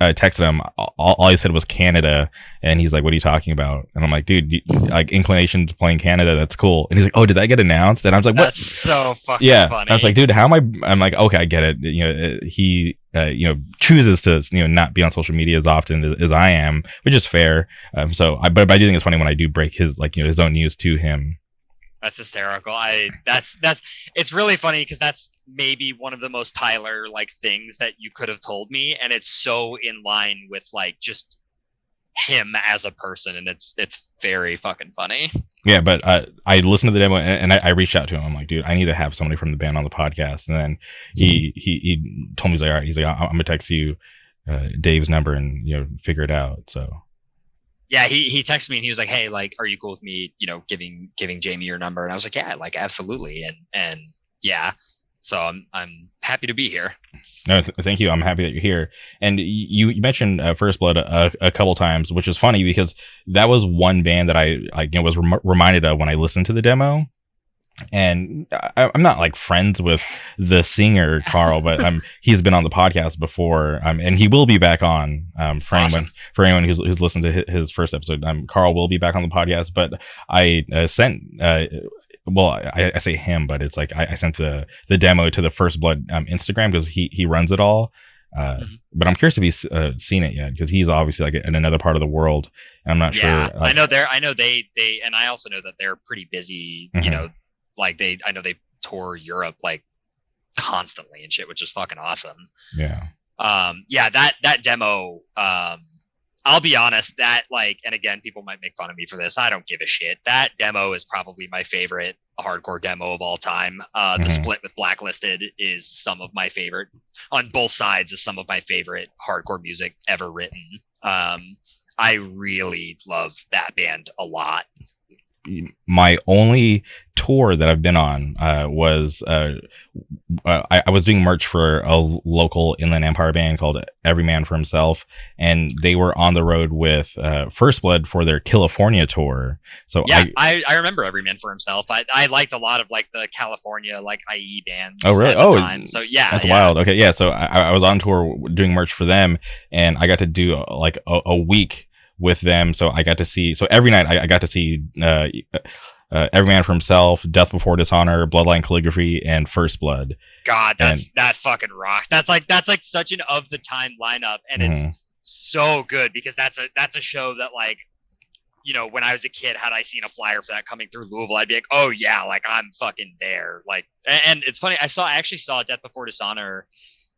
texted him. All he said was Canada, and he's like, what are you talking about? And I'm like, dude, like inclination to playing Canada, that's cool. And he's like, oh, did that get announced? And I was like, what? That's so fucking funny. I was like, dude, how am I? I'm like, okay, I get it. He chooses to not be on social media as often as I am, which is fair. But I do think it's funny when I do break his his own news to him. That's hysterical. It's really funny because that's maybe one of the most Tyler like things that you could have told me, and it's so in line with like just him as a person, and it's very fucking funny. Yeah, but I listened to the demo and I reached out to him. I'm like, dude, I need to have somebody from the band on the podcast. And then he told me, he's like, all right, he's like, I'm gonna text you Dave's number and figure it out. So Yeah, he texted me and he was like, "Hey, like, are you cool with me, giving Jamie your number?" And I was like, "Yeah, like, absolutely." And yeah, so I'm happy to be here. no, thank you. I'm happy that you're here. And you mentioned First Blood a couple times, which is funny because that was one band that I was reminded of when I listened to the demo. And I'm not like friends with the singer Carl, but he's been on the podcast before, and he will be back on. For Awesome. anyone who's listened to his first episode, Carl will be back on the podcast. But I sent. Well, I say him, but it's like I sent the demo to the First Blood Instagram because he runs it all. But I'm curious if he's seen it yet because he's obviously like in another part of the world. And I'm not sure. I know they and I also know that they're pretty busy. Like I know they tour Europe like constantly and shit, which is fucking awesome. Yeah. Yeah, that demo, I'll be honest, that like, and again, people might make fun of me for this. I don't give a shit. That demo is probably my favorite hardcore demo of all time. The split with Blacklisted is some of my favorite on both sides is some of my favorite hardcore music ever written. I really love that band a lot. My only tour that I've been on was I was doing merch for a local Inland Empire band called Every Man for Himself, and they were on the road with First Blood for their California tour. So yeah, I remember Every Man for Himself. I liked a lot of like the California like IE bands. Oh really? At the time. So yeah, that's wild. Okay, yeah. So I was on tour doing merch for them, and I got to do like a week with them, so I got to see. So every night I got to see Every Man for Himself, Death Before Dishonor, Bloodline Calligraphy, and First Blood. God, that fucking rock. That's like such an of the time lineup, and it's so good because that's a show that like, when I was a kid, had I seen a flyer for that coming through Louisville, I'd be like, oh yeah, like I'm fucking there. Like, and it's funny, I actually saw Death Before Dishonor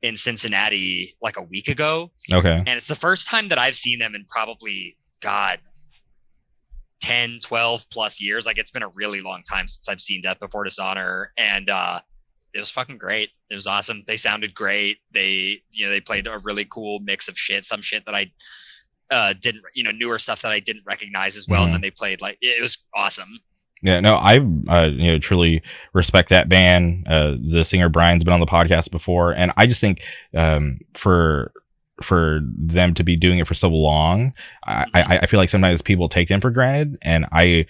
in Cincinnati like a week ago. Okay. And it's the first time that I've seen them in probably, God, 10, 12 plus years. Like, it's been a really long time since I've seen Death Before Dishonor. And it was fucking great. It was awesome. They sounded great. They played a really cool mix of shit. Some shit that I didn't, newer stuff that I didn't recognize as well. And then they played like, it was awesome. Yeah, no, I truly respect that band. The singer Brian's been on the podcast before, and I just think for them to be doing it for so long, I feel like sometimes people take them for granted. And I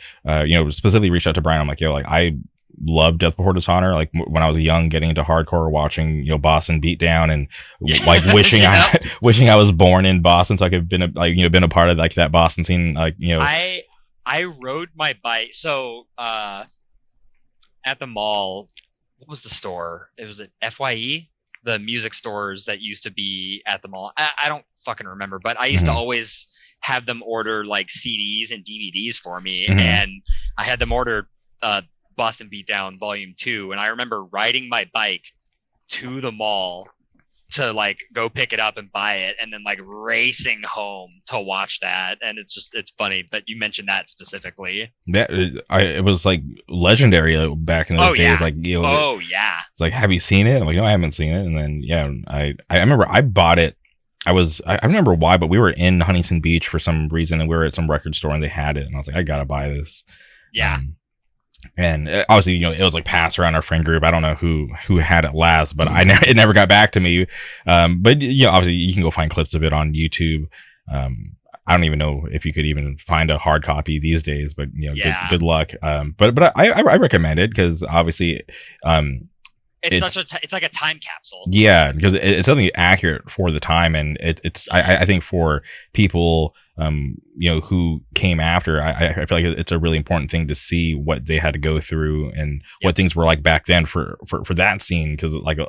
specifically reached out to Brian. I'm like, like I love Death Before Dishonor. Like when I was young, getting into hardcore, watching Boston Beatdown, and like wishing I was born in Boston so I could have been a part of like that Boston scene. Like I rode my bike. So at the mall, what was the store? It was at FYE, the music stores that used to be at the mall. I don't fucking remember, but I used to always have them order like CDs and DVDs for me. And I had them order Boston Beatdown Volume 2. And I remember riding my bike to the mall to like go pick it up and buy it, and then like racing home to watch that. And it's funny, but you mentioned that specifically. It was like legendary back in those days. Yeah. Like oh yeah, it's like, have you seen it? I'm like, no, I haven't seen it. And then I remember I bought it. I don't remember why, but we were in Huntington Beach for some reason, and we were at some record store and they had it, and I was like, I gotta buy this. Yeah. And obviously, it was like passed around our friend group. I don't know who had it last, but it never got back to me. But obviously, you can go find clips of it on YouTube. I don't even know if you could even find a hard copy these days. But good luck. But I recommend it because obviously, it's like a time capsule. Yeah, because it's something accurate for the time, and I think for people who came after, I feel like it's a really important thing to see what they had to go through and what things were like back then for that scene, because like a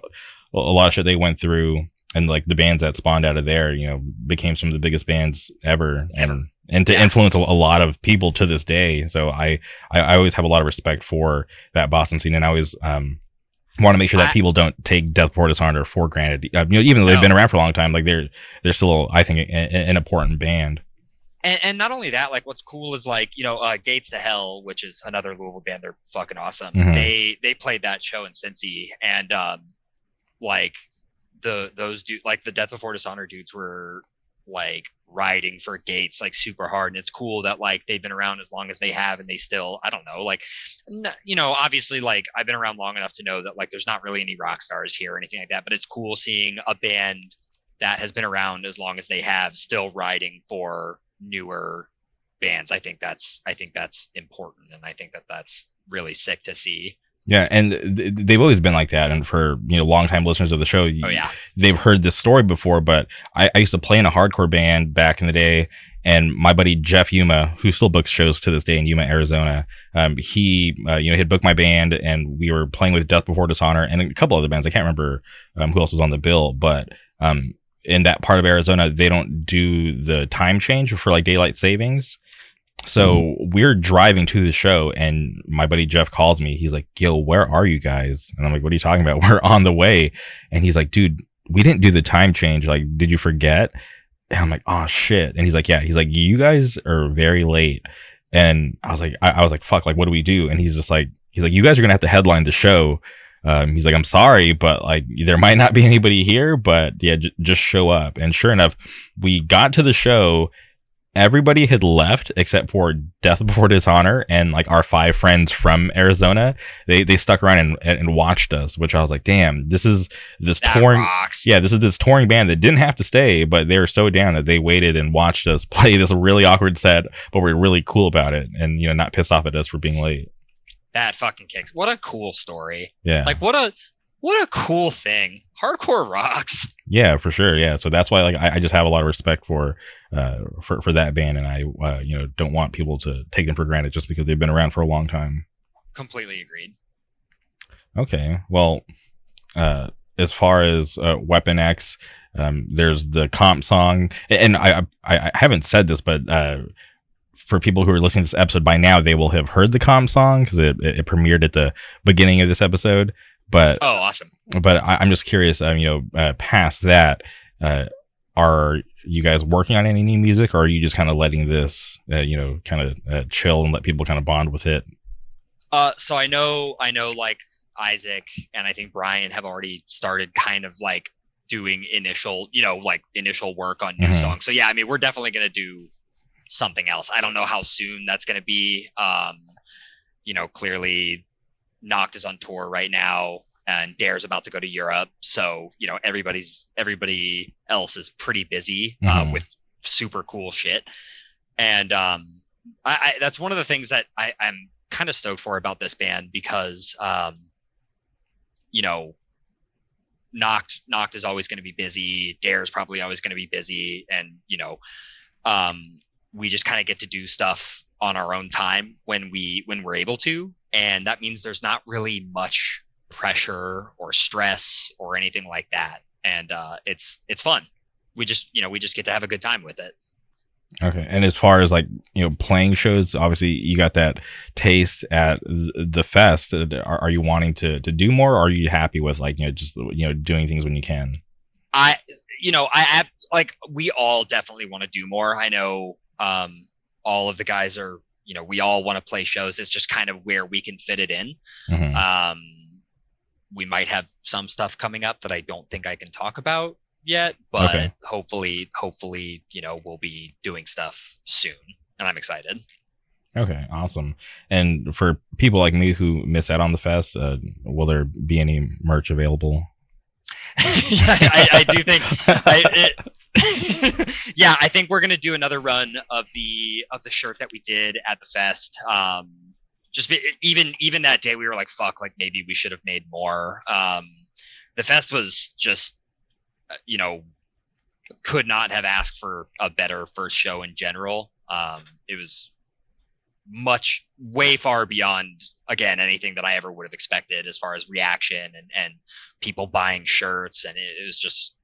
lot of shit they went through, and like the bands that spawned out of there became some of the biggest bands ever. And to influence a lot of people to this day. So I always have a lot of respect for that Boston scene, and I always want to make sure that people don't take Death Before Dishonor for granted. Even though they've been around for a long time, like they're still, I think, an important band. And not only that, like what's cool is like Gates to Hell, which is another Louisville band. They're fucking awesome. They played that show in Cincy, and like those like the Death Before Dishonor dudes were like riding for Gates like super hard, and it's cool that like they've been around as long as they have, and they still, I don't know, like, obviously, like, I've been around long enough to know that like there's not really any rock stars here or anything like that, but it's cool seeing a band that has been around as long as they have still riding for newer bands. I think that's important, and I think that's really sick to see. Yeah, and they've always been like that. And for longtime listeners of the show, Oh yeah, they've heard this story before. But I used to play in a hardcore band back in the day, and my buddy Jeff Yuma, who still books shows to this day in Yuma, Arizona, he had booked my band, and we were playing with Death Before Dishonor and a couple other bands. I can't remember who else was on the bill, but in that part of Arizona, they don't do the time change for like daylight savings. So we're driving to the show, and my buddy Jeff calls me. He's like, "Yo, where are you guys?" And I'm like, "What are you talking about? We're on the way." And he's like, "Dude, we didn't do the time change. Like, did you forget?" And I'm like, "Oh shit." And he's like, "Yeah." He's like, "You guys are very late." And I was like, "Fuck, like, what do we do?" And he's like, "You guys are gonna have to headline the show." He's like, "I'm sorry, but like there might not be anybody here, but yeah, just show up." And sure enough, we got to the show. Everybody had left except for Death Before Dishonor and like our 5 friends from Arizona. They stuck around and watched us, which I was like, damn, this is this that touring. rocks. Yeah, this is this touring band that didn't have to stay, but they were so down that they waited and watched us play this really awkward set, but we're really cool about it and not pissed off at us for being late. That fucking kicks. What a cool story. Yeah. Like what a cool thing. Hardcore rocks. Yeah, for sure. Yeah, so that's why like I just have a lot of respect for that band, and I don't want people to take them for granted just because they've been around for a long time. Completely agreed. Okay, well, as far as Weapon X, there's the comp song, and I haven't said this, but for people who are listening to this episode by now, they will have heard the comp song because it premiered at the beginning of this episode. But oh, awesome. But I'm just curious, past that, are you guys working on any new music, or are you just kind of letting this, kind of chill and let people kind of bond with it? So I know like Isaac and I think Brian have already started kind of like doing initial work on new songs. So yeah, I mean, we're definitely going to do something else. I don't know how soon that's going to be. Clearly Noct is on tour right now, and Dare's about to go to Europe. So, everybody else is pretty busy with super cool shit. And I that's one of the things that I'm kind of stoked for about this band because, Noct is always going to be busy. Dare's probably always going to be busy. And, we just kind of get to do stuff on our own time when we're able to. And that means there's not really much pressure or stress or anything like that. And it's fun. We just get to have a good time with it. Okay. And as far as like, playing shows, obviously you got that taste at the fest. Are you wanting to do more, or are you happy with like, just, doing things when you can? I we all definitely want to do more. I know all of the guys are, we all want to play shows. It's just kind of where we can fit it in. We might have some stuff coming up that I don't think I can talk about yet, but hopefully, we'll be doing stuff soon, and I'm excited. Okay, awesome. And for people like me who miss out on the fest, will there be any merch available? I do think I think we're gonna do another run of the shirt that we did at the fest. Even that day we were like, fuck, like maybe we should have made more. The fest was just could not have asked for a better first show in general. It was way far beyond, again, anything that I ever would have expected as far as reaction and people buying shirts. And it was just,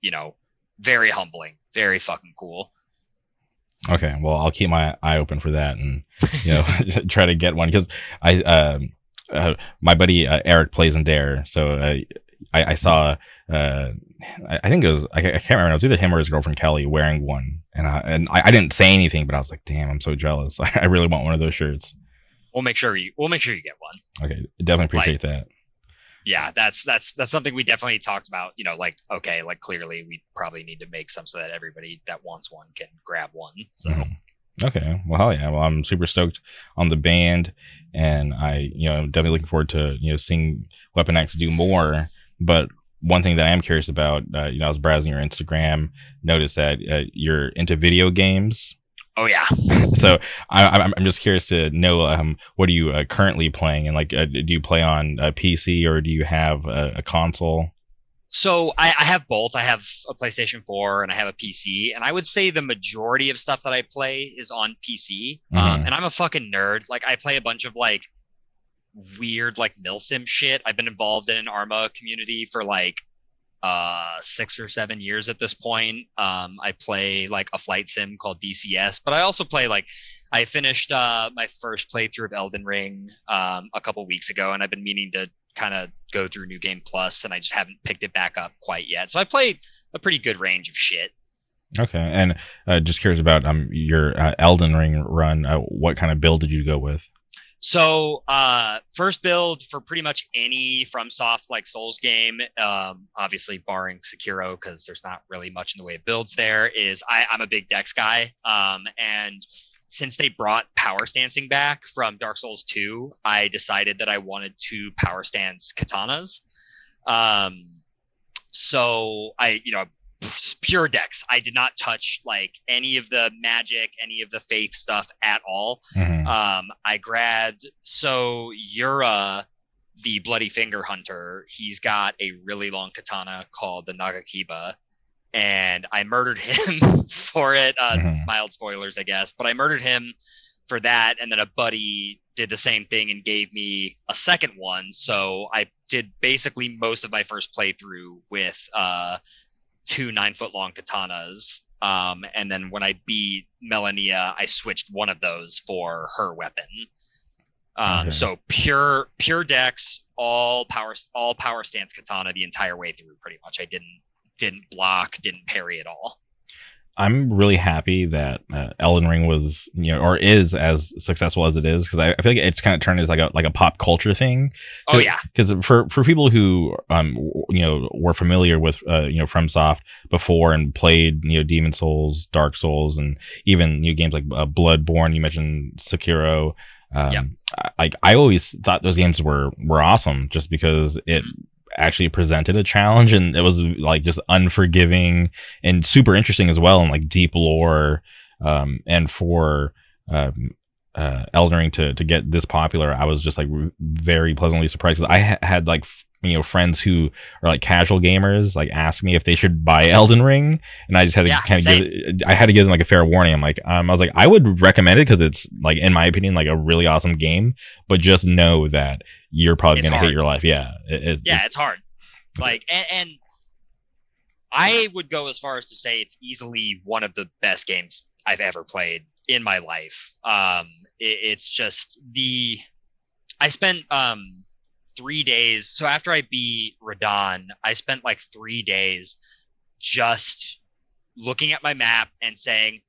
very humbling, very fucking cool. Okay. Well, I'll keep my eye open for that and, try to get one. Cause my buddy, Eric plays in Dare. So, I saw, I think it was, I can't remember. It was either him or his girlfriend Kelly wearing one, and I didn't say anything, but I was like, damn, I'm so jealous. I really want one of those shirts. We'll make sure you get one. Okay, definitely appreciate that. Yeah, that's something we definitely talked about. Like, okay, like clearly we probably need to make some so that everybody that wants one can grab one. So Mhm. Okay. Well, hell yeah. Well, I'm super stoked on the band, and definitely looking forward to seeing Weapon X do more. But one thing that I am curious about, I was browsing your Instagram, noticed that you're into video games. oh yeah. So I'm just curious to know, what are you currently playing, and like, do you play on a PC or do you have a console? So I have both. I have a PlayStation 4 and I have a PC, and I would say the majority of stuff that I play is on PC. Hmm. And I'm a fucking nerd. Like I play a bunch of like weird like milsim shit. I've been involved in an Arma community for like 6 or 7 years at this point. I play like a flight sim called DCS, but I also play like I finished my first playthrough of Elden Ring a couple weeks ago, and I've been meaning to kind of go through New Game Plus, and I just haven't picked it back up quite yet. So I played a pretty good range of shit. Okay, and just curious about your Elden Ring run. What kind of build did you go with? So, first build for pretty much any FromSoft like Souls game, obviously barring Sekiro because there's not really much in the way of builds there. I'm a big Dex guy, and since they brought power stancing back from Dark Souls 2, I decided that I wanted to power stance katanas. Um, so pure Dex. I did not touch like any of the magic, any of the faith stuff at all. Hmm. I grabbed Yura, the Bloody Finger Hunter. He's got a really long katana called the Nagakiba, and I murdered him for it. Hmm. Mild spoilers, I guess, but I murdered him for that, and then a buddy did the same thing and gave me a second one. So I did basically most of my first playthrough with two 9 foot long katanas. And then when I beat Melania, I switched one of those for her weapon. Okay. So pure Dex, all power stance katana the entire way through. Pretty much, I didn't block, didn't parry at all. I'm really happy that Elden Ring was, or is as successful as it is, because I feel like it's kind of turned as like a pop culture thing. Oh yeah, Because for people who were familiar with FromSoft before and played Demon Souls, Dark Souls, and even games like Bloodborne. You mentioned Sekiro. yep, I always thought those games were awesome just because it actually presented a challenge, and it was like just unforgiving and super interesting as well, and like deep lore. And for Elden Ring to get this popular, I was just like very pleasantly surprised, because I had like friends who are like casual gamers like ask me if they should buy Elden Ring, and I just had to yeah, kind of same. give them like a fair warning. I'm like, I was like, I would recommend it because it's like, in my opinion, like a really awesome game, but just know that you're probably It's gonna hate hard. your life. Yeah, Yeah, it's hard. it's Like, and I would go as far as to say it's easily one of the best games I've ever played in my life. It's just I spent 3 days. So after I beat Radon, I spent like 3 days just looking at my map and saying,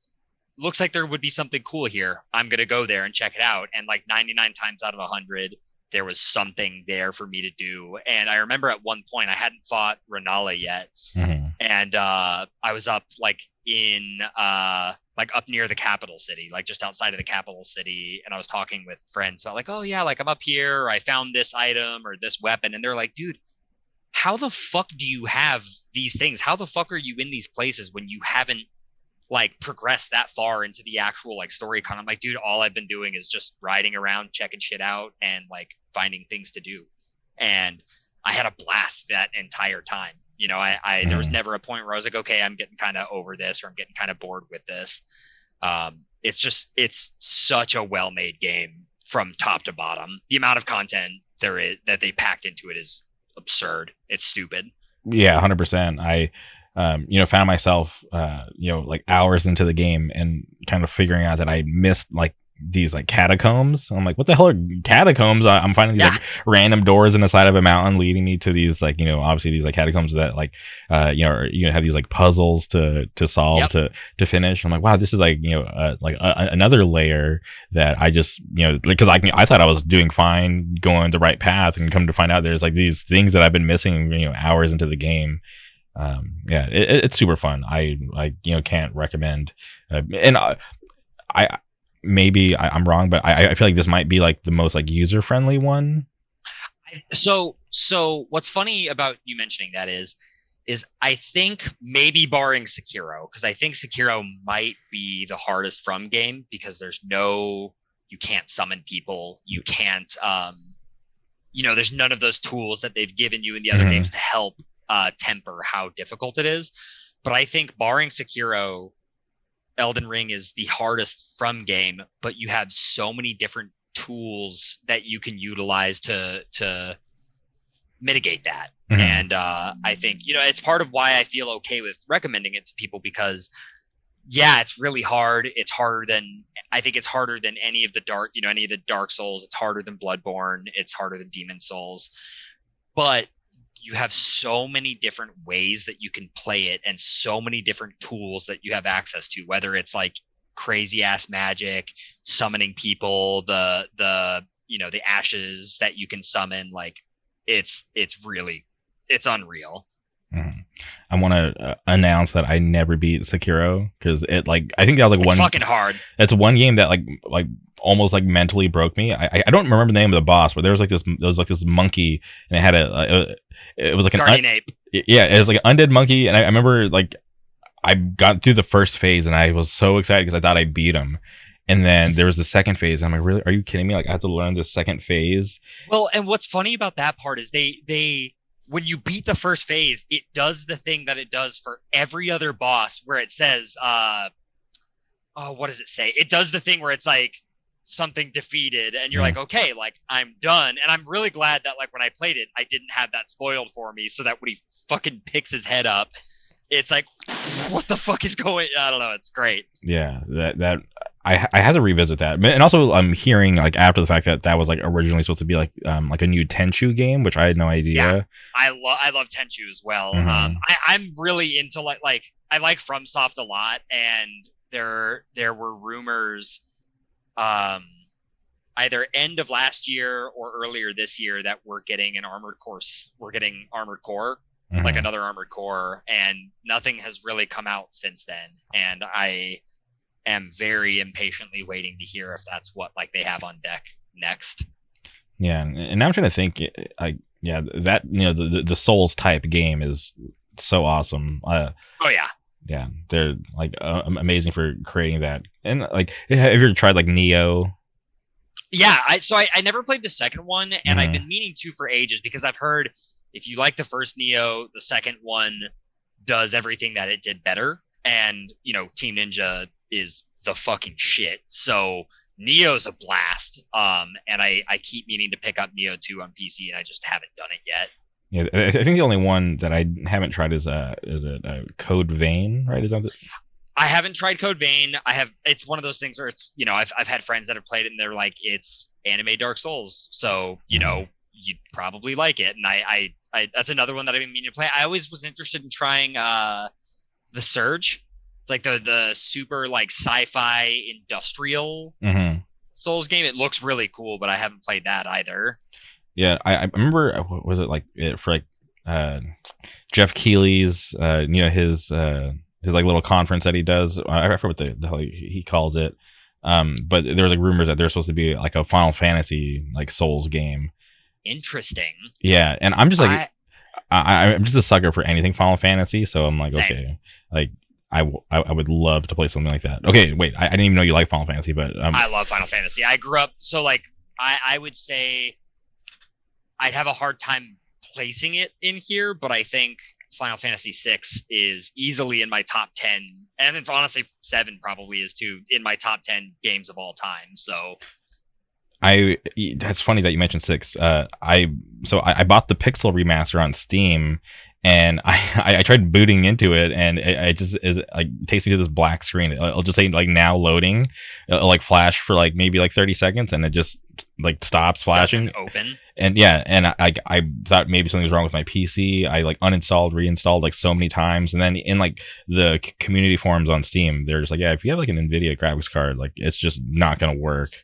looks like there would be something cool here. I'm gonna go there and check it out. And like 99 times out of 100, there was something there for me to do. And I remember at one point I hadn't fought Renala yet, Mhm. and I was up like up near the capital city, like just outside of the capital city, and I was talking with friends about like, oh yeah, like I'm up here, or I found this item or this weapon, and they're like, dude, how the fuck do you have these things? How the fuck are you in these places when you haven't like progressed that far into the actual like story con? I'm like, dude, all I've been doing is just riding around, checking shit out, and like finding things to do. And I had a blast that entire time. I there was Mhm. never a point where I was like, okay, I'm getting kind of over this, or I'm getting kind of bored with this. It's such a well-made game from top to bottom. The amount of content there is that they packed into it is absurd. It's stupid. Yeah, 100%. I found myself like hours into the game and kind of figuring out that I missed like these like catacombs. I'm like, what the hell are catacombs? I'm finding these Yeah. like random doors in the side of a mountain leading me to these like, obviously these like catacombs that like have these like puzzles to solve, Yep. to finish. I'm like, wow, this is like another layer that I just because I thought I was doing fine going the right path, and come to find out there's like these things that I've been missing hours into the game. It's super fun. I can't recommend, and I maybe I'm wrong, but I feel like this might be like the most like user friendly one. So what's funny about you mentioning that is I think maybe barring Sekiro, because I think Sekiro might be the hardest from game, because you can't summon people, you can't there's none of those tools that they've given you in the other games to help temper how difficult it is. But I think barring Sekiro, Elden Ring is the hardest from game, but you have so many different tools that you can utilize to mitigate that. And I think it's part of why I feel okay with recommending it to people, because it's really hard. It's harder than any of the Dark Souls. It's harder than Bloodborne. It's harder than Demon Souls. But you have so many different ways that you can play it, and so many different tools that you have access to, whether it's like crazy ass magic, summoning people, the ashes that you can summon. Like it's unreal. I want to announce that I never beat Sekiro, because I think that was like it's fucking hard. That's one game that like almost like mentally broke me. I don't remember the name of the boss, but there was like this monkey, and it had it was like Guardian ape. Yeah, it was like an undead monkey, and I remember like I got through the first phase and I was so excited because I thought I beat him. And then there was the second phase. And I'm like, really? Are you kidding me? Like, I have to learn this second phase. Well, and what's funny about that part is they when you beat the first phase, it does the thing that it does for every other boss, where it says, what does it say? It does the thing where it's like something defeated, and you're like, okay, like I'm done. And I'm really glad that like when I played it, I didn't have that spoiled for me, so that when he fucking picks his head up, it's like, what the fuck is going? I don't know. It's great. Yeah, that I had to revisit that, and also I'm hearing like after the fact that was like originally supposed to be like a new Tenchu game, which I had no idea. Yeah, I love Tenchu as well. I'm really into like I like FromSoft a lot, and there were rumors, either end of last year or earlier this year, that we're getting Armored Core. Like another Armored Core, and nothing has really come out since then. And I am very impatiently waiting to hear if that's what like they have on deck next. Yeah, and I'm trying to think, that the Souls type game is so awesome. Oh yeah. Yeah, they're like amazing for creating that. And like, have you ever tried like Neo? Yeah, I never played the second one, and I've been meaning to for ages, because I've heard if you like the first Neo, the second one does everything that it did better. And, Team Ninja is the fucking shit. So Neo's a blast. And I keep meaning to pick up Neo 2 on PC, and I just haven't done it yet. Yeah, I think the only one that I haven't tried is Code Vein, right? Is that I haven't tried Code Vein. It's one of those things where it's, I've had friends that have played it, and they're like, it's anime Dark Souls. So, you'd probably like it. And I that's another one that I've been meaning to play. I always was interested in trying the Surge. It's like the super like sci-fi industrial Souls game. It looks really cool, but I haven't played that either. Yeah, I remember, what was it like for like Jeff Keighley's his like little conference that he does. I forget what the hell he calls it. But there was like rumors that there's supposed to be like a Final Fantasy like Souls game. Interesting. Yeah, and I'm just like I'm just a sucker for anything Final Fantasy, so I'm like, same. Okay, like I would love to play something like that. Okay, wait, I didn't even know you like Final Fantasy, but I love Final Fantasy. I grew up, so like I would say I'd have a hard time placing it in here, but I think Final Fantasy 6 is easily in my top 10, and then honestly 7 probably is too, in my top 10 games of all time. So that's funny that you mentioned 6. I bought the Pixel remaster on Steam, and I tried booting into it, and it just is like takes me to this black screen. I'll just say like now loading, it'll like flash for like maybe like 30 seconds, and it just like stops flashing. Doesn't open. And yeah, and I thought maybe something was wrong with my PC. I like uninstalled, reinstalled like so many times, and then in like the community forums on Steam, they're just like, yeah, if you have like an NVIDIA graphics card, like it's just not gonna work.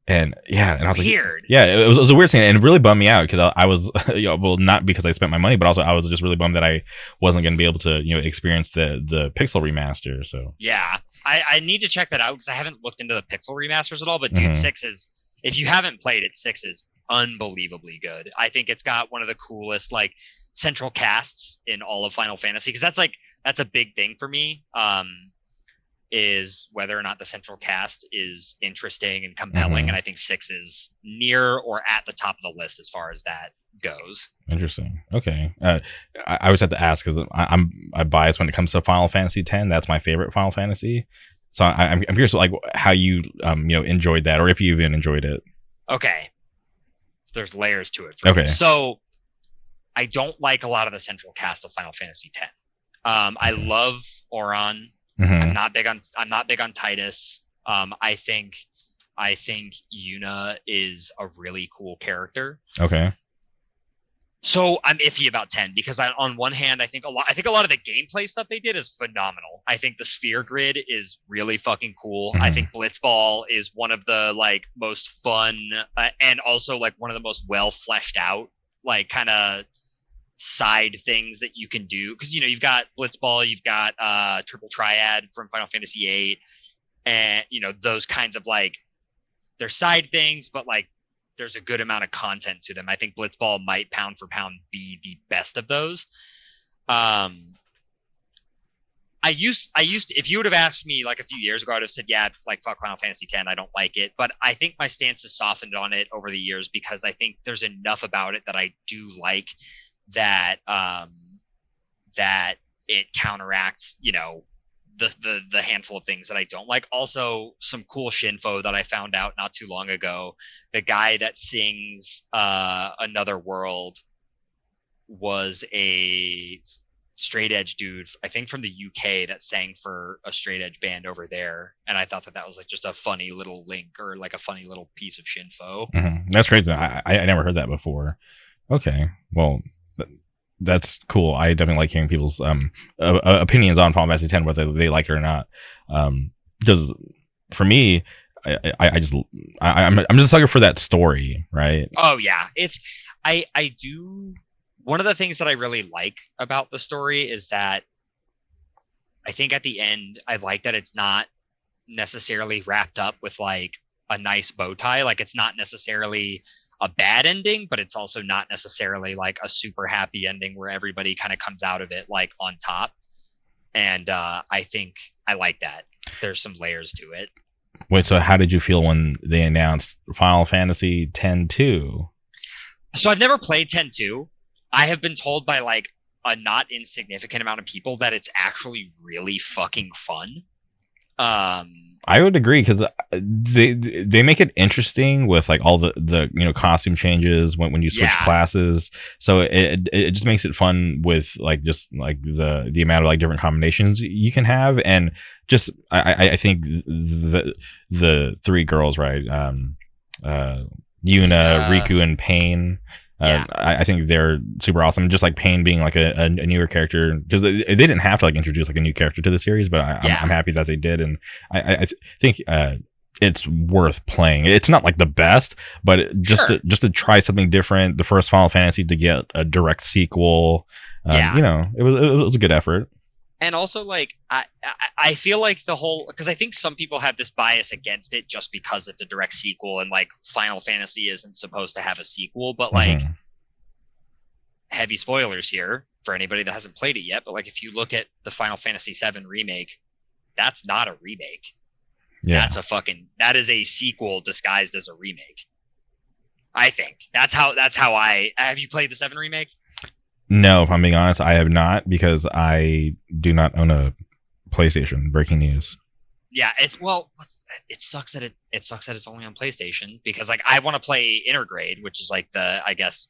And yeah, and I was Weird. like, yeah, it was a weird thing, and it really bummed me out because I was, well, not because I spent my money, but also I was just really bummed that I wasn't going to be able to, experience the Pixel remaster. So Yeah, I need to check that out because I haven't looked into the Pixel remasters at all. But dude, 6 is, if you haven't played it, 6 is unbelievably good. I think it's got one of the coolest like central casts in all of Final Fantasy, because that's a big thing for me. Is whether or not the central cast is interesting and compelling, and I think 6 is near or at the top of the list as far as that goes. Interesting. Okay. I was have to ask because I'm biased when it comes to Final Fantasy X. That's my favorite Final Fantasy. So I'm curious, like how you enjoyed that, or if you even enjoyed it. Okay. There's layers to it. Okay. So I don't like a lot of the central cast of Final Fantasy X. I love Auron. I'm not big on Titus. I think Yuna is a really cool character. Okay. So I'm iffy about 10 because on one hand, I think a lot of the gameplay stuff they did is phenomenal. I think the sphere grid is really fucking cool. I think Blitzball is one of the like most fun and also like one of the most well fleshed out like kind of side things that you can do, because you've got Blitzball, you've got Triple Triad from Final Fantasy VIII, and those kinds of like they're side things, but like there's a good amount of content to them. I think Blitzball might pound for pound be the best of those. I used if you would have asked me like a few years ago, I'd have said, yeah, like fuck Final Fantasy X, I don't like it. But I think my stance has softened on it over the years because I think there's enough about it that I do like that that it counteracts the handful of things that I don't like. Also, some cool shinfo that I found out not too long ago. The guy that sings Another World was a straight edge dude, I think from the UK, that sang for a straight edge band over there, and I thought that was like just a funny little link or like a funny little piece of shinfo. That's crazy. I never heard that before. Okay, well, that's cool. I definitely like hearing people's opinions on Final Fantasy X, whether they like it or not. Because for me, I'm just a sucker for that story, right? Oh yeah, I do. One of the things that I really like about the story is that I think at the end I like that it's not necessarily wrapped up with like a nice bow tie. Like it's not necessarily a bad ending, but it's also not necessarily like a super happy ending where everybody kind of comes out of it like on top. And I think I like that. There's some layers to it. Wait, so how did you feel when they announced Final Fantasy X-2? So I've never played 10-2. I have been told by like a not insignificant amount of people that it's actually really fucking fun. I would agree because they make it interesting with like all the costume changes when you switch classes. So it just makes it fun with like just like the amount of like different combinations you can have, and just I think the three girls, right? Yuna, Riku, and Pain. I think they're super awesome. Just like Pain being like a newer character, because they didn't have to like introduce like a new character to the series, but I'm happy that they did, and I think it's worth playing. It's not like the best, but just to try something different. The first Final Fantasy to get a direct sequel, it was a good effort. And also, like, I feel like the whole, because I think some people have this bias against it just because it's a direct sequel, and like Final Fantasy isn't supposed to have a sequel, but like, heavy spoilers here for anybody that hasn't played it yet. But like, if you look at the Final Fantasy VII remake, that's not a remake. Yeah, that is a sequel disguised as a remake. I think that's how have you played the 7 remake? No, if I'm being honest, I have not, because I do not own a PlayStation. Breaking news. Yeah, it sucks that it's only on PlayStation, because like I want to play Intergrade, which is like the, I guess,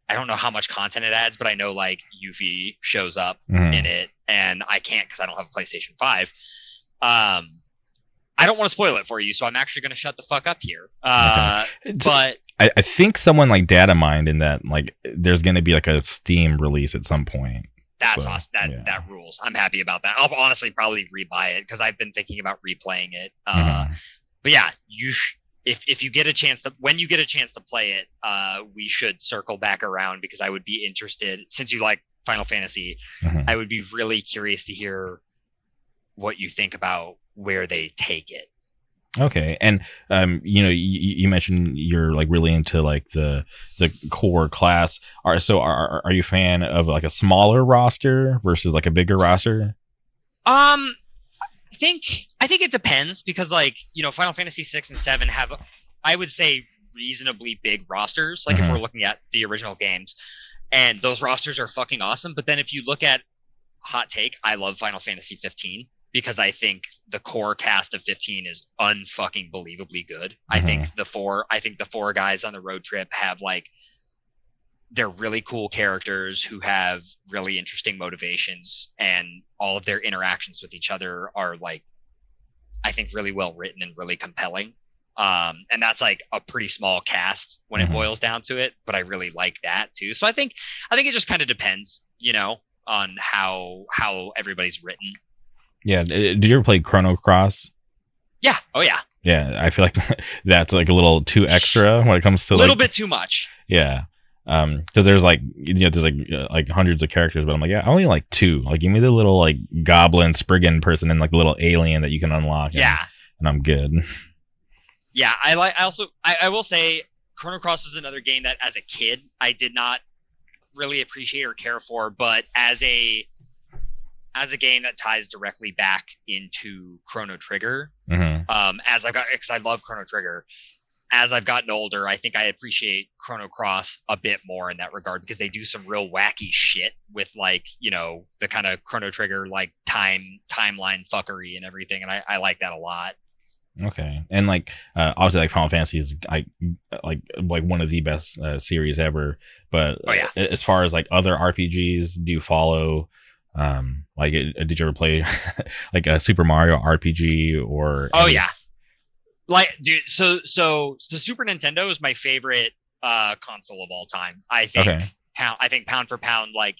I don't know how much content it adds, but I know like Yuffie shows up in Mhm. it, and I can't because I don't have a PlayStation 5. Um, I don't want to spoil it for you, so I'm actually going to shut the fuck up here. Okay. But I think someone like data mined in that like there's going to be like a Steam release at some point. that's So awesome. That yeah. that rules. I'm happy about that. I'll honestly probably rebuy it because I've been thinking about replaying it. Mhm. But yeah, if you get a chance to when you get a chance to play it, we should circle back around because I would be interested since you like Final Fantasy. Mhm. I would be really curious to hear what you think about where they take it. Okay, and you mentioned you're like really into like the core class. Are you a fan of like a smaller roster versus like a bigger roster? Um, I think it depends because like Final Fantasy 6 and 7 have, I would say, reasonably big rosters. Like if we're Hmm. looking at the original games, and those rosters are fucking awesome. But then if you look at hot take, I love Final Fantasy 15 because I think the core cast of 15 is unfucking believably good. Hmm. I think the four guys on the road trip have like they're really cool characters who have really interesting motivations, and all of their interactions with each other are like I think really well written and really compelling. And that's like a pretty small cast when it Hmm. boils down to it, but I really like that too. So I think it just kind of depends, on how everybody's written. Yeah. Did you ever play Chrono Cross? Yeah. Oh yeah. Yeah, I feel like that's like a little too extra when it comes to A like little bit too much. yeah. Because there's like there's like hundreds of characters, but I'm like, yeah, I only like two. Like, give me the little like goblin spriggan person and like the little alien that you can unlock, Yeah. and I'm good. Yeah. I will say Chrono Cross is another game that as a kid I did not really appreciate or care for, but as a game that ties directly back into Chrono Trigger, Hmm. as I got because I love Chrono Trigger. As I've gotten older, I think I appreciate Chrono Cross a bit more in that regard because they do some real wacky shit with like the kind of Chrono Trigger like timeline fuckery and everything, and I like that a lot. Okay, and like obviously like Final Fantasy is like one of the best series ever. But Oh yeah, as far as like other RPGs, do you follow? Like, did you ever play like a Super Mario RPG or oh any? yeah. Like dude, so the Super Nintendo is my favorite console of all time. Okay. I think pound for pound, like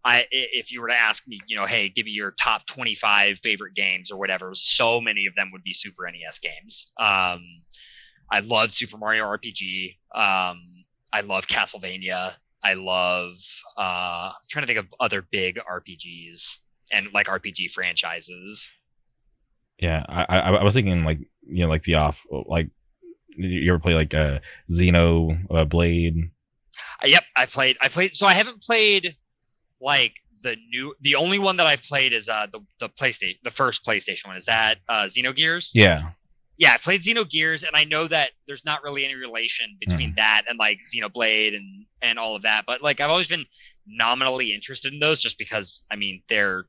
if you were to ask me, hey, give me your top 25 favorite games or whatever, so many of them would be Super NES games. I love Super Mario RPG. I love Castlevania. I love I'm trying to think of other big RPGs and like RPG franchises. Yeah, I was thinking like like the off like you ever play like Xeno Blade? Yep, I played so I haven't played like the only one that I've played is the PlayStation, the first PlayStation one. Is that Xenogears? Yeah. Yeah, I played Xenogears, and I know that there's not really any relation between Mhm. that and like Xenoblade and all of that. But like I've always been nominally interested in those just because I mean they're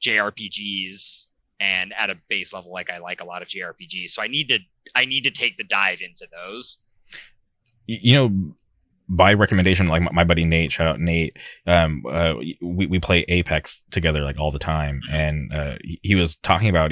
JRPGs, and at a base level like I like a lot of JRPGs. So I need to take the dive into those. You know, by recommendation, like my buddy Nate, shout out Nate. We play Apex together like all the time, Mhm. and he was talking about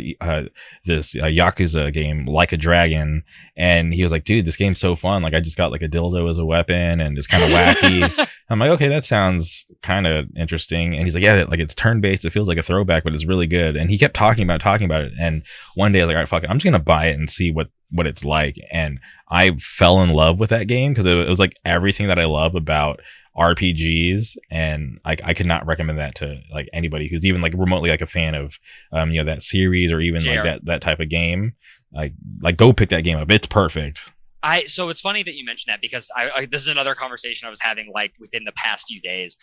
this Yakuza game, Like a Dragon, and he was like, "Dude, this game's so fun! Like, I just got like a dildo as a weapon, and it's kind of wacky." I'm like, "Okay, that sounds kind of interesting." And he's like, "Yeah, like it's turn based. It feels like a throwback, but it's really good." And he kept talking about it. And one day I was like, "All right, fuck it, I'm just gonna buy it and see what it's like." And I fell in love with that game because it was like everything that I love about RPGs, and like I could not recommend that to like anybody who's even like remotely like a fan of that series or even like JR that type of game. Like go pick that game up. It's perfect. so it's funny that you mentioned that because this is another conversation I was having like within the past few days.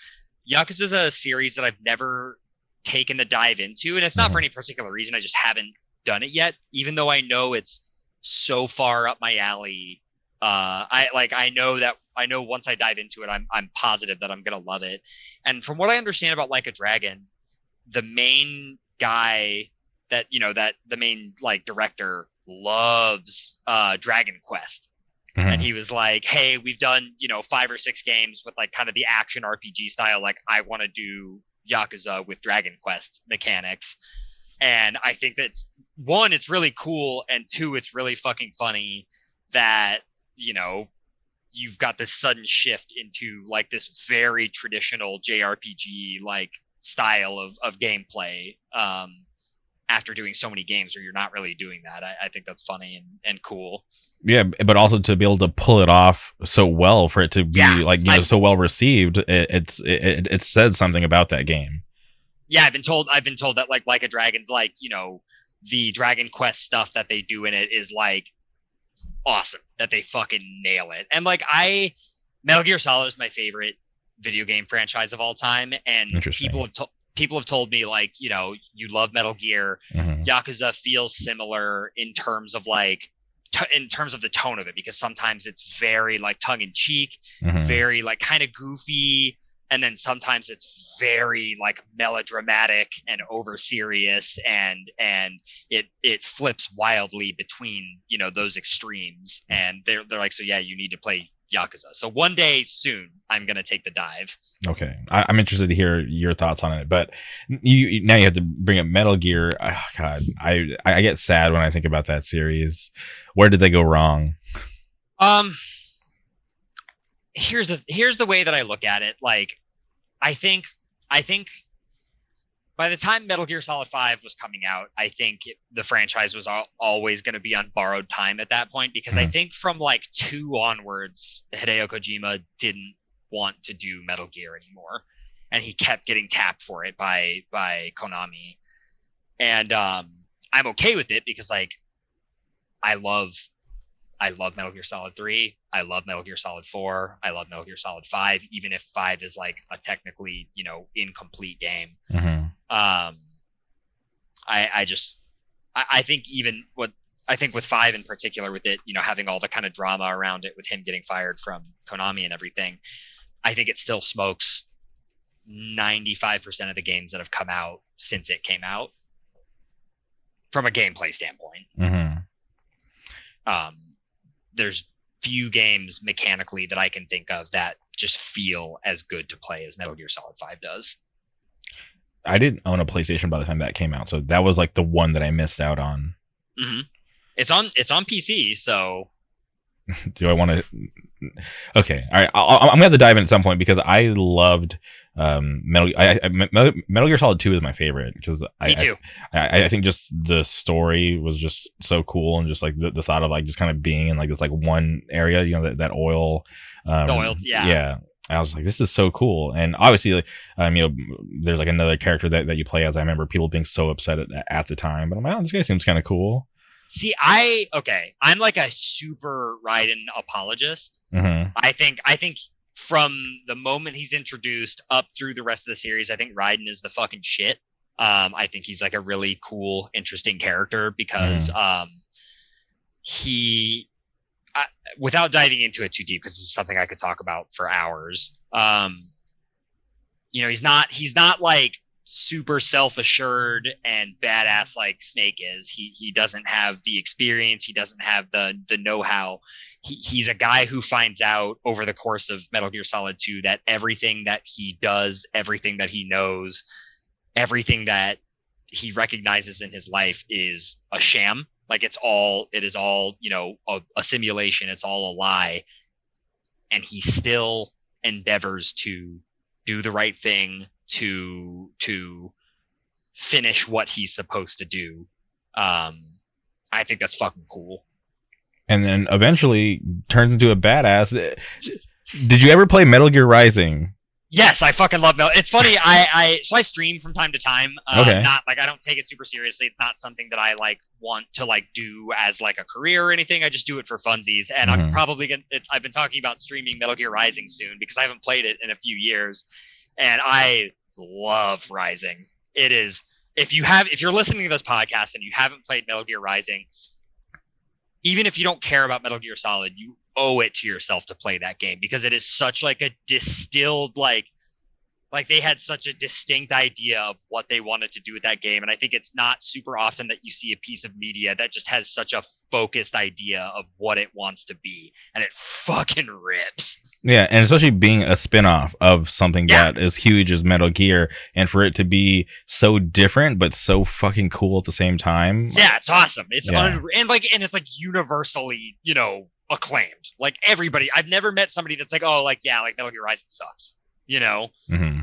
Yakuza is a series that I've never taken the dive into, and it's not for Mhm. any particular reason. I just haven't done it yet, even though I know it's so far up my alley. I know once I dive into it, I'm positive that I'm gonna love it. And from what I understand about Like a Dragon, the main guy that the main like director loves Dragon Quest. And he was like, hey, we've done, 5 or 6 games with like kind of the action RPG style. Like, I want to do Yakuza with Dragon Quest mechanics. And I think that's, one, it's really cool. And two, it's really fucking funny that, you've got this sudden shift into like this very traditional JRPG like style of gameplay. After doing so many games where you're not really doing that. I think that's funny and cool. Yeah, but also to be able to pull it off so well, for it to be so well received, it says something about that game. Yeah, I've been told that like a Dragon's like, the Dragon Quest stuff that they do in it is like awesome, that they fucking nail it. And like Metal Gear Solid is my favorite video game franchise of all time, and people have told me like, you love Metal Gear. Yakuza feels similar in terms of like in terms of the tone of it, because sometimes it's very like tongue-in-cheek, very like kind of goofy, and then sometimes it's very like melodramatic and over serious, and it flips wildly between those extremes. And they're like, so yeah, you need to play Yakuza. So one day soon, I'm gonna take the dive. Okay, I'm interested to hear your thoughts on it. But you now you have to bring up Metal Gear. Oh, God, I get sad when I think about that series. Where did they go wrong? Here's the way that I look at it. Like, I think by the time Metal Gear Solid 5 was coming out, I think the franchise was always going to be on borrowed time at that point, because I think from like 2 onwards, Hideo Kojima didn't want to do Metal Gear anymore, and he kept getting tapped for it by Konami. And I'm okay with it, because like I love Metal Gear Solid 3. I love Metal Gear Solid 4. I love Metal Gear Solid 5, even if 5 is like a technically, incomplete game. I think even I think with 5 in particular, with it, having all the kind of drama around it with him getting fired from Konami and everything, I think it still smokes 95% of the games that have come out since it came out from a gameplay standpoint. There's few games mechanically that I can think of that just feel as good to play as Metal Gear Solid 5 does. I didn't own a PlayStation by the time that came out, so that was like the one that I missed out on. It's on PC, so. Do I want to? Okay, all right. I'm gonna have to dive in at some point, because I loved Metal Gear Solid 2 is my favorite, because Me too. I think just the story was just so cool, and just like the thought of like just kind of being in like this like one area, that oil. Yeah. I was like, this is so cool. And obviously, like, there's like another character that you play as. I remember people being so upset at the time, but I'm like, oh, this guy seems kind of cool. See, I'm like a super Raiden apologist. I think from the moment he's introduced up through the rest of the series, I think Raiden is the fucking shit. I think he's like a really cool, interesting character, because without diving into it too deep, because it's something I could talk about for hours. He's not like super self-assured and badass like Snake is. He doesn't have the experience. He doesn't have the know-how. He's a guy who finds out over the course of Metal Gear Solid 2 that everything that he does, everything that he knows, everything that he recognizes in his life is a sham. Like it is all, a simulation. It's all a lie. And he still endeavors to do the right thing, to finish what he's supposed to do. I think that's fucking cool. And then eventually turns into a badass. Did you ever play Metal Gear Rising? Yes, I fucking love Metal. It's funny. I stream from time to time. Okay. Not like, I don't take it super seriously. It's not something that I like want to like do as like a career or anything. I just do it for funsies. And I'm probably I've been talking about streaming Metal Gear Rising soon, because I haven't played it in a few years, and I love Rising. It is, if you're listening to this podcast and you haven't played Metal Gear Rising, even if you don't care about Metal Gear Solid, you owe it to yourself to play that game, because it is such like a distilled, like Like they had such a distinct idea of what they wanted to do with that game. And I think it's not super often that you see a piece of media that just has such a focused idea of what it wants to be. And it fucking rips. Yeah, and especially being a spin-off of something Yeah. that is huge as Metal Gear, and for it to be so different but so fucking cool at the same time. Yeah, it's awesome. It's Yeah. and it's like universally, acclaimed. Like everybody, I've never met somebody that's like, oh, like yeah, like Metal Gear Rising sucks. hmm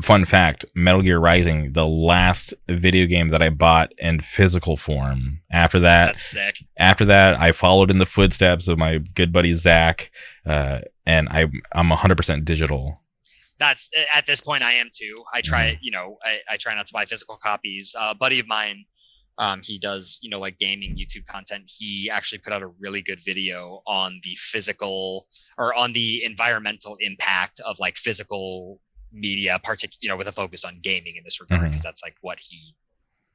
Fun fact, Metal Gear Rising, the last video game that I bought in physical form. After that, That's sick. I followed in the footsteps of my good buddy Zach, and I'm 100% digital. That's at this point I am too. I try, I try not to buy physical copies. A buddy of mine, he does, like gaming YouTube content. He actually put out a really good video on the physical or on the environmental impact of like physical media, with a focus on gaming in this regard, because that's like what he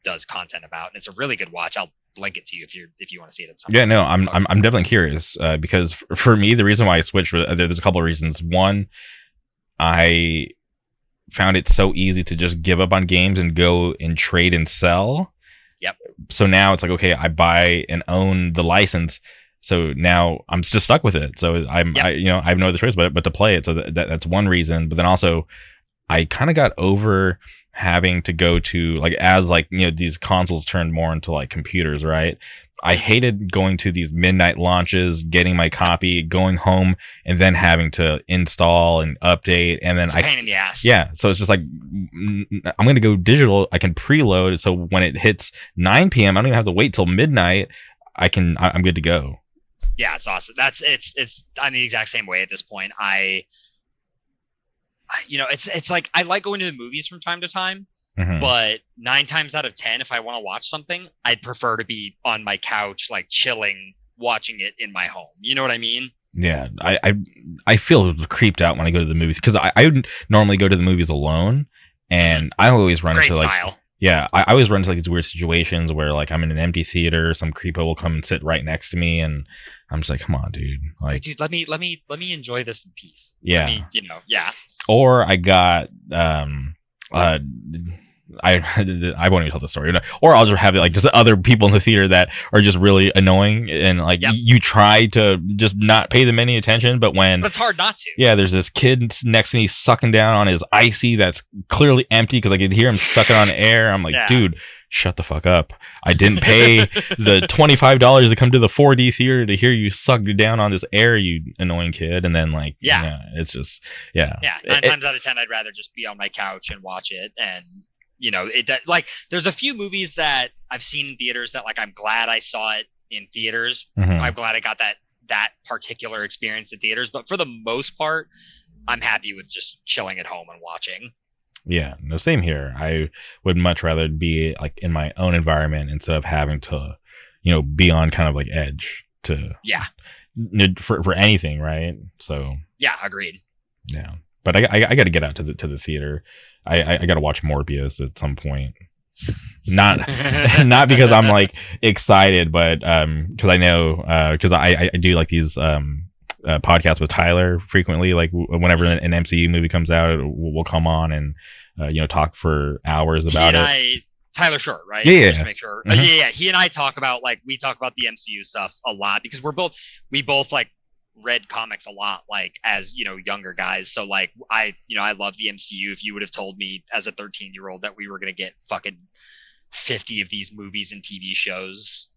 does content about. And it's a really good watch. I'll link it to you if you want to see it at some Yeah, point. no, I'm definitely curious, because for me, the reason why I switched, there's a couple of reasons. One, I found it so easy to just give up on games and go and trade and sell. Yep. So now it's like, okay, I buy and own the license. So now I'm just stuck with it. So I have no other choice but to play it. So that's one reason. But then also, I kind of got over having to go to these consoles turned more into like computers, right? I hated going to these midnight launches, getting my copy, going home, and then having to install and update, and then it's a pain in the ass. Yeah, so it's just like, I'm gonna go digital. I can preload, so when it hits 9 p.m., I don't even have to wait till midnight. I'm good to go. Yeah, it's awesome. I'm the exact same way at this point. It's like I like going to the movies from time to time, but 9 times out of 10, if I want to watch something, I'd prefer to be on my couch, like chilling, watching it in my home. You know what I mean? Yeah, I feel creeped out when I go to the movies, because I would normally go to the movies alone, and I always run Great into like style. yeah, I always run into like these weird situations where like I'm in an empty theater, some creepo will come and sit right next to me, and I'm just like, come on, dude, like dude, let me enjoy this in peace. Yeah. Yeah. Or I got I won't even tell the story, or I'll just have it like just other people in the theater that are just really annoying, and like you try to just not pay them any attention, but it's hard not to. Yeah, there's this kid next to me sucking down on his icy that's clearly empty because I could hear him sucking on air. I'm like, dude, shut the fuck up. I didn't pay the $25 to come to the 4D theater to hear you suck down on this air, you annoying kid. And then like, it's just, Yeah, 9 times out of 10, I'd rather just be on my couch and watch it. And there's a few movies that I've seen in theaters that like I'm glad I saw it in theaters. I'm glad I got that particular experience in theaters, but for the most part, I'm happy with just chilling at home and watching. Yeah, no, same here. I would much rather be like in my own environment instead of having to, be on kind of like edge for anything, right? So yeah, agreed. Yeah, but I got to get out to the theater. I got to watch Morbius at some point. Not because I'm like excited, but because I know because I do like these podcasts with Tyler frequently. Like whenever an MCU movie comes out, we'll come on and talk for hours about it. Tyler Short, right? Yeah. Just to make sure. Yeah. He and I talk about we talk about the MCU stuff a lot because we both like read comics a lot, like as younger guys. So like I love the MCU. If you would have told me as a 13-year-old that we were gonna get fucking 50 of these movies and TV shows,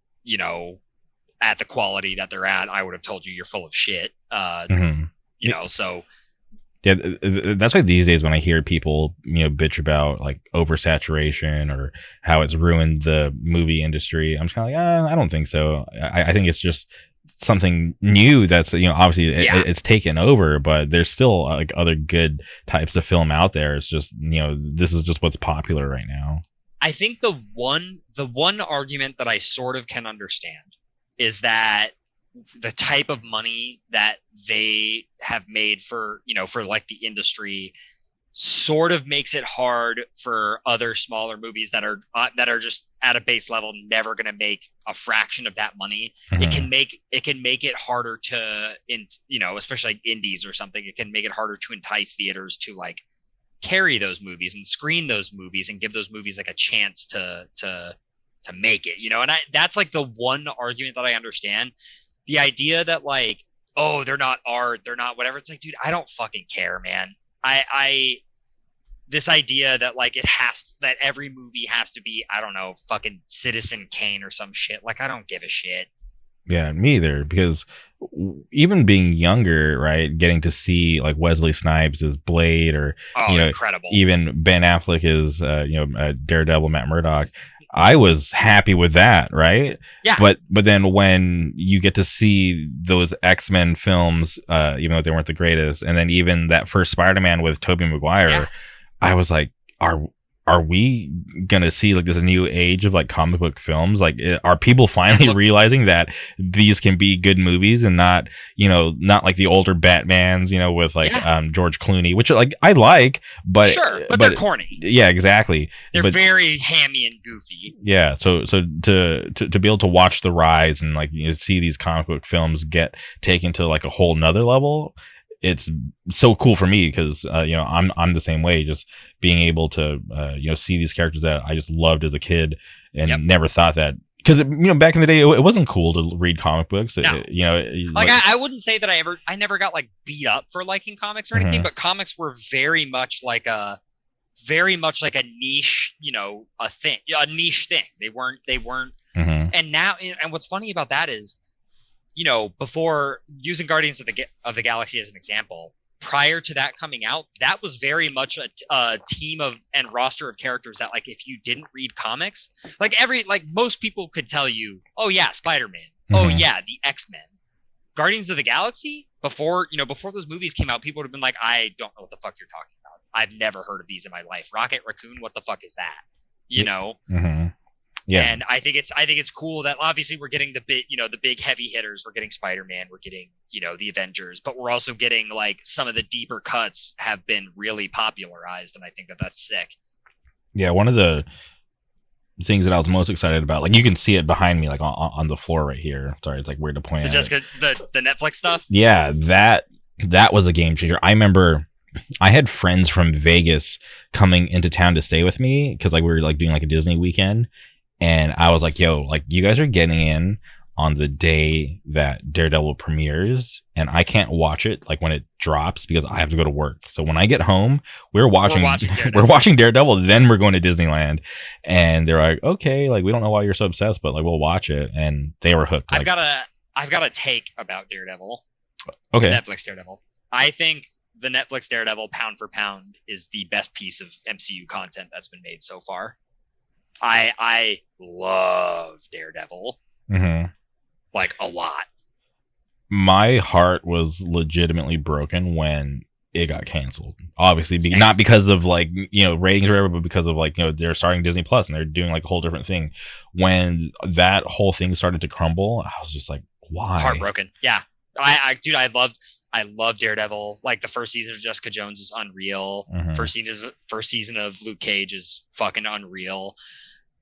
at the quality that they're at, I would have told you you're full of shit. So yeah, that's why these days when I hear people bitch about like oversaturation or how it's ruined the movie industry, I'm just kind of like, I don't think so. I think it's just something new that's obviously it's taken over, but there's still like other good types of film out there. It's just this is just what's popular right now. I think the one argument that I sort of can understand is that the type of money that they have made for like the industry sort of makes it hard for other smaller movies that are just at a base level never going to make a fraction of that money. It Mhm. can make it harder to especially like indies or something. It can make it harder to entice theaters to like carry those movies and screen those movies and give those movies like a chance to make it, and that's like the one argument that I understand. The idea that like, oh, they're not art, they're not whatever. It's like, dude, I don't fucking care, man. I this idea that like that every movie has to be, I don't know, fucking Citizen Kane or some shit. Like, I don't give a shit. Yeah, me either. Because even being younger, right, getting to see like Wesley Snipes as Blade, or Oh, incredible. even Ben Affleck as Daredevil, Matt Murdock, I was happy with that, right? Yeah. But then when you get to see those X-Men films, even though they weren't the greatest, and then even that first Spider-Man with Tobey Maguire, Yeah. I was like, are we gonna see like this new age of like comic book films? Like, are people finally realizing that these can be good movies and not like the older Batmans, with like George Clooney, which like I like, but sure, but they're corny. Yeah, exactly. They're very hammy and goofy. Yeah, so to be able to watch the rise and like see these comic book films get taken to like a whole nother level, it's so cool for me because I'm the same way, just being able to see these characters that I just loved as a kid and never thought that, because back in the day it wasn't cool to read comic books. No. I wouldn't say that I never got like beat up for liking comics or anything, but comics were very much like a niche, a niche thing. They weren't and now, and what's funny about that is, before, using Guardians of the Galaxy as an example, prior to that coming out, that was very much a team of and roster of characters that, like, if you didn't read comics, like most people could tell you, oh yeah, Spider-Man, oh yeah, the X-Men. Guardians of the Galaxy, before those movies came out, people would have been like, I don't know what the fuck you're talking about. I've never heard of these in my life. Rocket Raccoon, what the fuck is that? Yeah. And I think it's cool that obviously we're getting the big heavy hitters. We're getting Spider-Man, we're getting, the Avengers, but we're also getting like some of the deeper cuts have been really popularized, and I think that that's sick. Yeah, one of the things that I was most excited about, like you can see it behind me, like on the floor right here. Sorry, it's like weird to point out. The Netflix stuff. Yeah, that was a game changer. I remember I had friends from Vegas coming into town to stay with me because like we were like doing like a Disney weekend. And I was like, yo, like you guys are getting in on the day that Daredevil premieres, and I can't watch it like when it drops because I have to go to work. So when I get home, we're watching Daredevil, then we're going to Disneyland. And they're like, okay, like we don't know why you're so obsessed, but like we'll watch it. And they were hooked. I've got a take about Daredevil. Okay. Netflix Daredevil. I think the Netflix Daredevil, pound for pound, is the best piece of MCU content that's been made so far. I love Daredevil, like a lot. My heart was legitimately broken when it got canceled. Obviously, not because of like ratings or whatever, but because of like they're starting Disney Plus and they're doing like a whole different thing. When that whole thing started to crumble, I was just like, why? Heartbroken. Yeah, I love Daredevil. Like the first season of Jessica Jones is unreal. First season of Luke Cage is fucking unreal.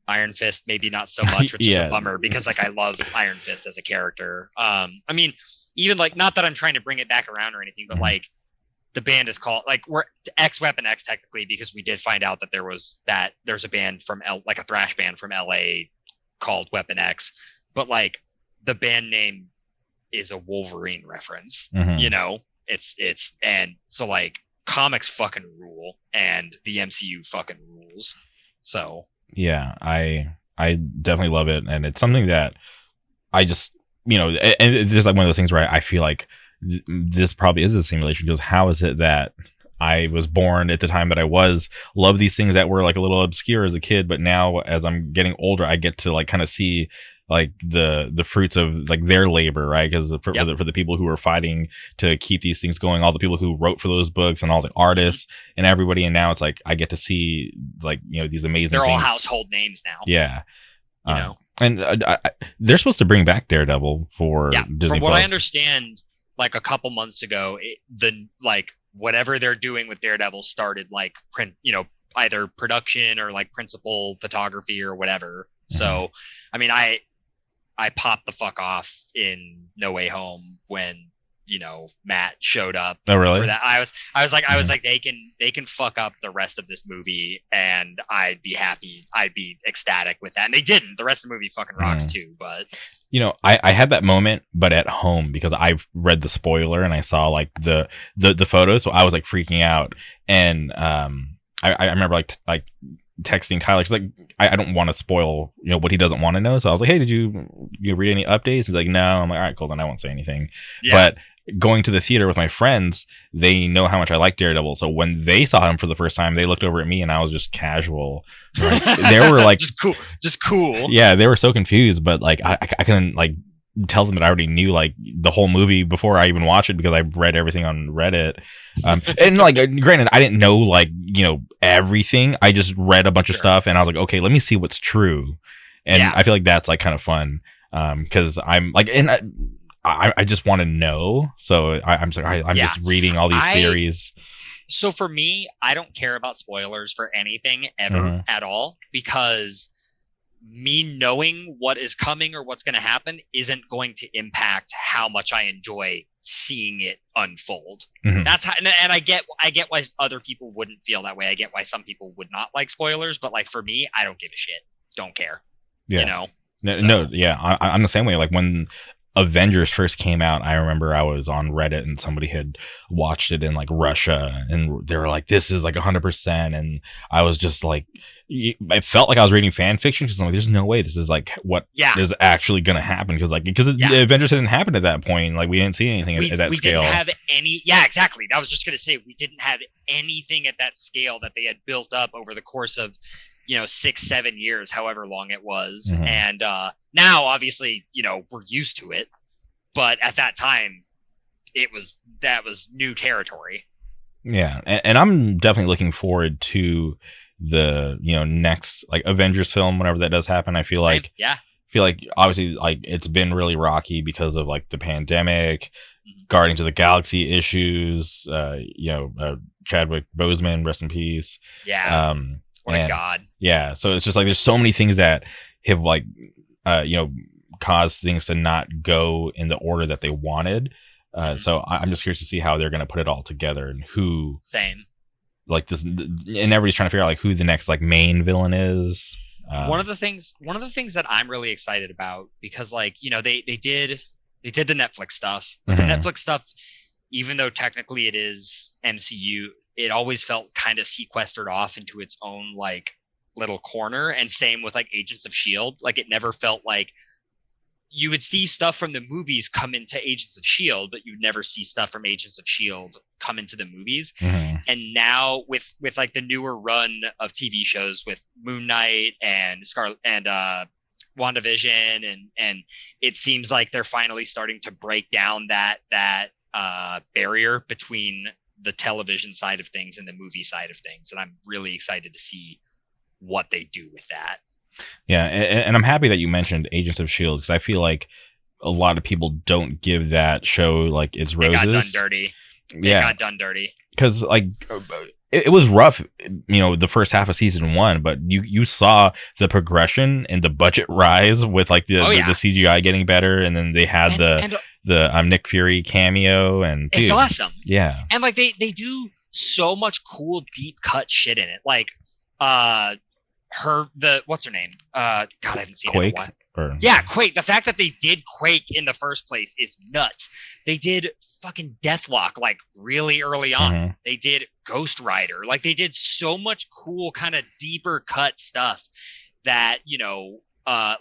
Iron Fist maybe not so much, which is a bummer because like I love Iron Fist as a character. I mean, even like, not that I'm trying to bring it back around or anything, but like the band is called, like, we're X Weapon X technically, because we did find out that there's a band from like a thrash band from LA called Weapon X, but like the band name is a Wolverine reference. It's and so like comics fucking rule and the MCU fucking rules. So yeah, I definitely love it, and it's something that I just and it's just like one of those things where I feel like this probably is a simulation, because how is it that I was born at the time that I love these things that were like a little obscure as a kid, but now as I'm getting older I get to like kind of see like the fruits of like their labor, right? Because for the people who are fighting to keep these things going, all the people who wrote for those books and all the artists and everybody, and now it's like I get to see like these amazing they're things. all household names now. Yeah, and they're supposed to bring back Daredevil for Disney From what Plus. I understand, like a couple months ago, whatever they're doing with Daredevil started like print, either production or like principal photography or whatever. Mhm. So, I mean, I popped the fuck off in No Way Home when Matt showed up Oh, for really? that. I was Mhm. like they can fuck up the rest of this movie and I'd be happy. I'd be ecstatic with that. And they didn't. The rest of the movie fucking rocks Mhm. too. But I had that moment, but at home because I've read the spoiler and I saw like the photos, so I was like freaking out. And I remember like texting Tyler because like I don't want to spoil what he doesn't want to know. So I was like, hey, did you read any updates? He's like, no. I'm like, all right, cool, then I won't say anything. yeah. But going to the theater with my friends, they know how much I like Daredevil. So when they saw him for the first time, they looked over at me and I was just casual. Like they were like, Just cool. Just cool. yeah, they were so confused, but like I couldn't like tell them that I already knew like the whole movie before I even watched it because I read everything on Reddit. And like granted, I didn't know like everything. I just read a bunch of Sure. stuff and I was like, okay, let me see what's true. And Yeah. I feel like that's like kind of fun because I'm like and I just want to know. So I'm sorry, I'm Yeah. just reading all these I theories. So for me, I don't care about spoilers for anything ever Hmm. at all because me knowing what is coming or what's going to happen isn't going to impact how much I enjoy seeing it unfold. Hmm. That's how, and I get why other people wouldn't feel that way. I get why some people would not like spoilers, but like for me, I don't give a shit. Don't care. You Yeah. know. No, no, So yeah, I'm the same way. Like when Avengers first came out, I remember I was on Reddit and somebody had watched it in like Russia, and they were like, "This is like 100%," and I was just like, I felt like I was reading fan fiction because I'm like, "There's no way this is like what yeah, is actually gonna happen," because yeah. the Avengers didn't happen at that point. Like we didn't see anything at we that we didn't scale. have any. Yeah, exactly. I was just gonna say we didn't have anything at that scale that they had built up over the course of 6-7 years, however long it was. Hmm. And now obviously we're used to it, but at that time that was new territory. Yeah, and I'm definitely looking forward to the next like Avengers film whenever that does happen. Same. Yeah. Feel like obviously like it's been really rocky because of like the pandemic, Mhm. Guardians of the Galaxy issues, Chadwick Boseman, rest in peace. Yeah. Um, What a and god. yeah, so it's just like there's so many things that have like you know caused things to not go in the order that they wanted. Mhm. So I'm just curious to see how they're going to put it all together and who Same. like this, and everybody's trying to figure out like who the next like main villain is. One of the things that I'm really excited about because like they did the Netflix stuff, but the Mhm. Netflix stuff, even though technically it is MCU, it always felt kind of sequestered off into its own like little corner. And same with like Agents of Shield, like it never felt like you would see stuff from the movies come into Agents of Shield, but you'd never see stuff from Agents of Shield come into the movies. Mhm. And now with like the newer run of TV shows with Moon Knight and Scarlet and WandaVision, and it seems like they're finally starting to break down that barrier between the television side of things and the movie side of things. And I'm really excited to see what they do with that. Yeah, and I'm happy that you mentioned Agents of Shield because I feel like a lot of people don't give that show like its It got done roses. dirty. It Yeah, got done dirty. because like it was rough, the first half of season one, but you saw the progression and the budget rise with like Oh the yeah. CGI getting better, and then they had And the Nick Fury cameo, and it's dude, awesome. yeah, And like they do so much cool deep cut shit in it. Like uh what's her name? God, I haven't seen it in a Quake while. or Yeah, Quake. The fact that they did Quake in the first place is nuts. They did fucking Deathlock like really early on. Mhm. They did Ghost Rider. Like they did so much cool kind of deeper cut stuff that,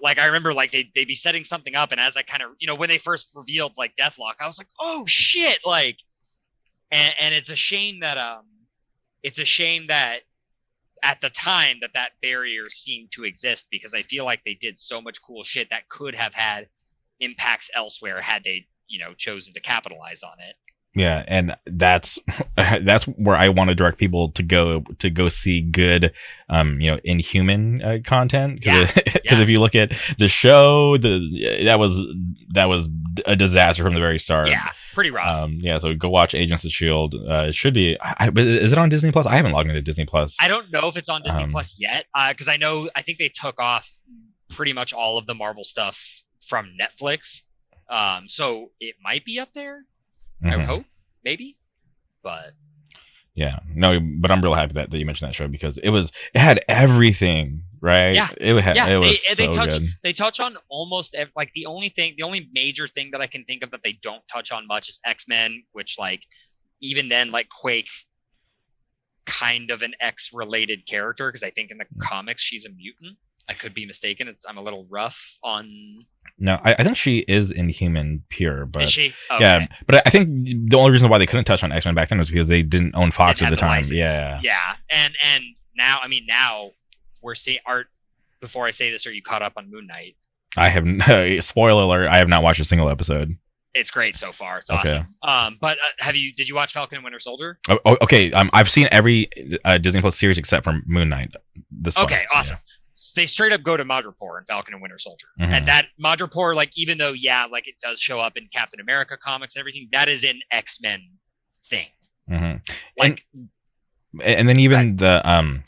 like I remember like they'd be setting something up, and as I kind of, when they first revealed like Deathlock, I was like, oh shit, like, and it's a shame that at the time that barrier seemed to exist because I feel like they did so much cool shit that could have had impacts elsewhere had they chosen to capitalize on it. Yeah, and that's that's where I want to direct people to go see good, Inhuman content. Yeah, Because yeah. if you look at the show, that was a disaster from the very start. Yeah, pretty rough. Yeah, so go watch Agents of Shield. It should be. But is it on Disney Plus? I haven't logged into Disney Plus. I don't know if it's on Disney Um, Plus yet, because I think they took off pretty much all of the Marvel stuff from Netflix. So it might be up there. I would mhm. hope, maybe, but Yeah, no, but I'm real happy that you mentioned that show because it had everything, right? yeah, yeah. It was They so touch good. they touch on almost like the only major thing that I can think of that they don't touch on much is X-Men, which like even then like Quake kind of an X-related character because I think in the comics she's a mutant. I could be mistaken. I'm a little rough on. No, I think she is Inhuman pure, but Is she? Okay. yeah, but I think the only reason why they couldn't touch on X-Men back then was because they didn't own Fox Didn't at have the time. license. Yeah, Yeah, and now I mean now we're seeing art. Before I say this, are you caught up on Moon Knight? I have spoiler alert. I have not watched a single episode. It's great so far. It's Okay. awesome. But did you watch Falcon and Winter Soldier? Okay. I've seen every Disney Plus series except for Moon Knight. This one. Okay, awesome. They straight up go to Madripoor in Falcon and Winter Soldier, Mhm. and that Madripoor, like even though like it does show up in Captain America comics and everything, that is an X-Men thing. Mm-hmm. Like, and then even the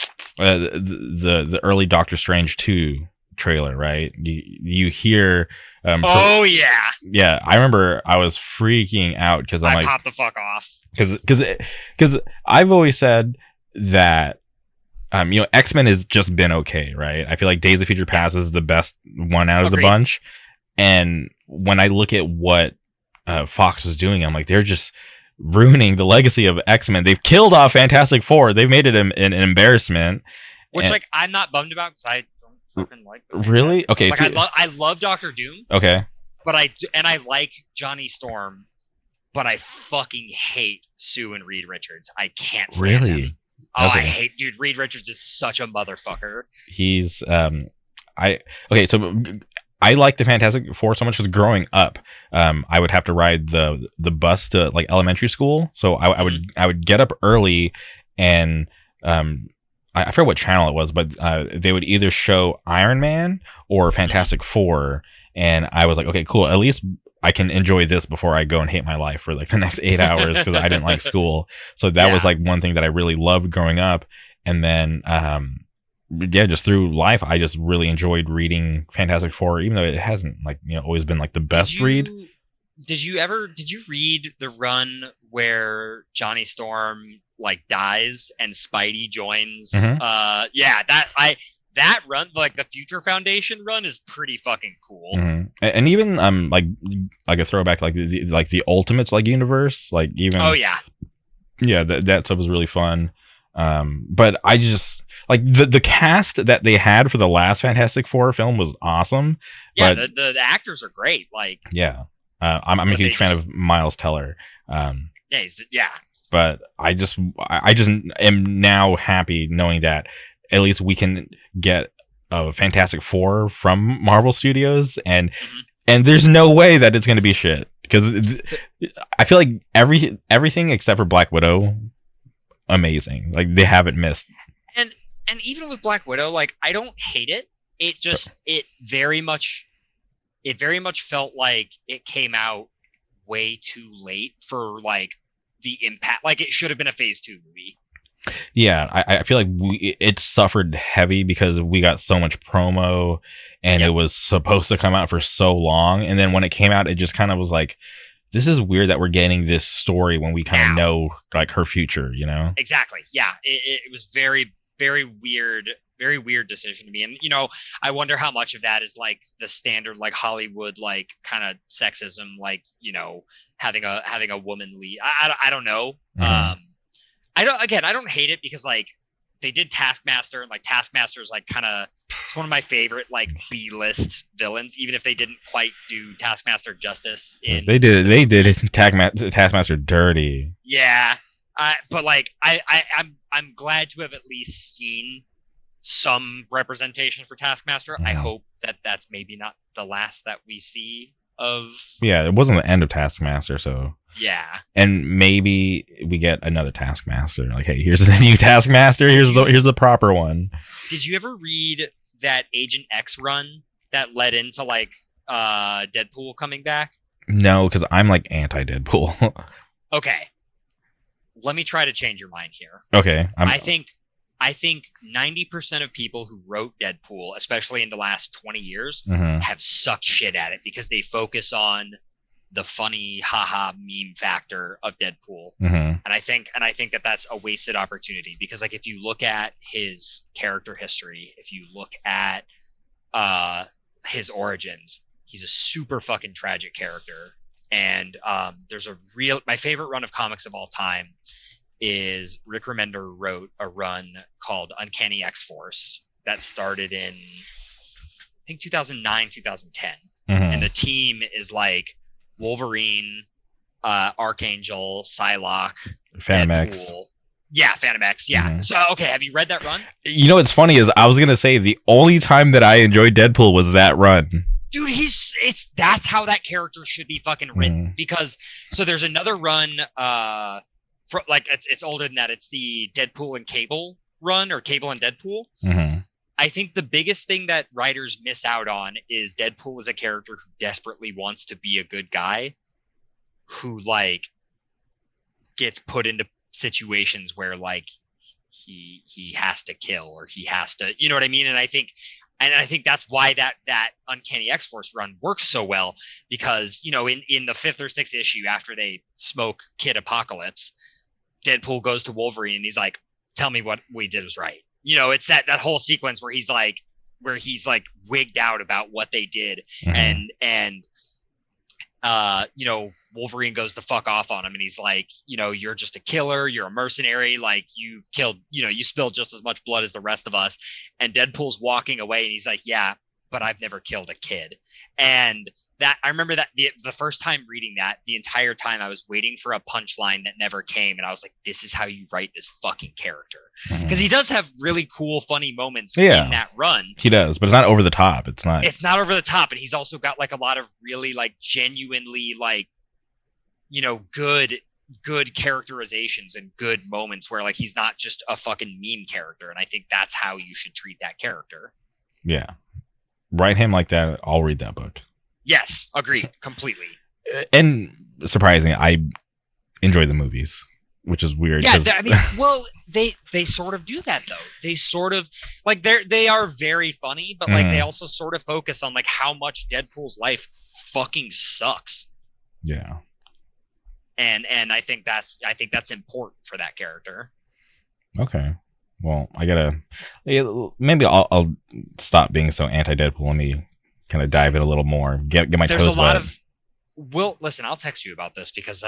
early Doctor Strange 2 trailer, right? You hear oh yeah, yeah, I remember I was freaking out because I'm I like popped the fuck off. because I've always said that X-Men has just been okay, right? I feel like Days of Future Past is the best one out of the Agreed. bunch, and when I look at what Fox was doing, I'm like, they're just ruining the legacy of X-Men. They've killed off Fantastic Four. They've made it an embarrassment. Which And- like I'm not bummed about because I don't fucking like. Really? Okay. Like I love Doctor Doom, Okay. but I like Johnny Storm, but I fucking hate Sue and Reed Richards. I can't stand Really? them. Oh, Okay. I hate, dude. Reed Richards is such a motherfucker. He's so I like the Fantastic Four so much because growing up, I would have to ride the bus to like elementary school. So I would get up early and I forget what channel it was, but they would either show Iron Man or Fantastic Four, and I was like, okay, cool. At least I can enjoy this before I go and hate my life for like the next 8 hours because I didn't like school. So that was like one thing that I really loved growing up. And then, just through life, I just really enjoyed reading Fantastic Four, even though it hasn't like, always been like the best read. Did you read the run where Johnny Storm like dies and Spidey joins? Mhm. That run, like the Future Foundation run, is pretty fucking cool. Mm-hmm. And even like a throwback like the Ultimates like universe, like even that stuff was really fun. But I just like the cast that they had for the last Fantastic Four film was awesome. Yeah, but the actors are great. Like I'm a huge fan of Miles Teller. But I just am now happy knowing that at least we can get a Fantastic Four from Marvel Studios, and there's no way that it's going to be shit because I feel like everything except for Black Widow, amazing. Like they haven't missed. And even with Black Widow, like I don't hate it. It very much felt like it came out way too late for like the impact. Like it should have been a Phase 2 movie. Yeah, I feel like it suffered heavy because we got so much promo and it was supposed to come out for so long. And then when it came out, it just kind of was like, this is weird that we're getting this story when we kind of know like her future, Exactly. Yeah. It was very, very weird decision to me. And, I wonder how much of that is like the standard, like Hollywood, like kind of sexism, like, having a woman lead. I don't know. Mm-hmm. I don't hate it because like they did Taskmaster, and like Taskmaster is like it's one of my favorite like B-list villains, even if they didn't quite do Taskmaster justice. They did Taskmaster dirty. Yeah, but like I'm glad to have at least seen some representation for Taskmaster. I hope that that's maybe not the last that we see of. Yeah, it wasn't the end of Taskmaster, so. Yeah. And maybe we get another Taskmaster. Like, hey, here's the new Taskmaster. Here's the proper one. Did you ever read that Agent X run that led into like Deadpool coming back? No, because I'm like anti-Deadpool. Okay. Let me try to change your mind here. Okay. I think 90% of people who wrote Deadpool, especially in the last 20 years, have sucked shit at it because they focus on the funny haha meme factor of Deadpool. And I think that that's a wasted opportunity because like if you look at his character history, if you look at his origins, he's a super fucking tragic character. And there's my favorite run of comics of all time is Rick Remender wrote a run called Uncanny X-Force that started in I think 2009, 2010. And the team is like Wolverine, Archangel, Psylocke, Phantom Deadpool. X. Yeah, Phantom X. Yeah. So okay, have you read that run? You know what's funny is I was gonna say the only time that I enjoyed Deadpool was that run. Dude, that's how that character should be fucking written. Because so there's another run, like it's older than that. It's the Deadpool and Cable run, or Cable and Deadpool. I think the biggest thing that writers miss out on is Deadpool is a character who desperately wants to be a good guy, who like gets put into situations where like he has to kill or he has to, you know what I mean? And I think that's why that Uncanny X-Force run works so well, because you know in the 5th or 6th issue after they smoke Kid Apocalypse, Deadpool goes to Wolverine and he's like, "Tell me what we did was right." You know, it's that whole sequence where he's like wigged out about what they did, and you know, Wolverine goes to fuck off on him and he's like, you know, "You're just a killer, you're a mercenary, like you've killed, you know, you spilled just as much blood as the rest of us." And Deadpool's walking away and he's like, "Yeah, but I've never killed a kid." And that, I remember that the first time reading that, the entire time I was waiting for a punchline that never came, and I was like, this is how you write this fucking character. Because he does have really cool, funny moments in that run. He does, but it's not over the top. It's not over the top, and he's also got like a lot of really like genuinely like, you know, good characterizations and good moments where like he's not just a fucking meme character. And I think that's how you should treat that character. Yeah. Write him like that. I'll read that book. Yes, agreed completely. And surprisingly, I enjoy the movies, which is weird. Yeah, I mean, well, they sort of do that though. They sort of like they are very funny, but like they also sort of focus on like how much Deadpool's life fucking sucks. Yeah. And I think that's important for that character. Okay. Well, maybe I'll stop being so anti-Deadpool. Let me kind of dive in a little more. Get my toes wet. There's a lot of. Will, listen, I'll text you about this because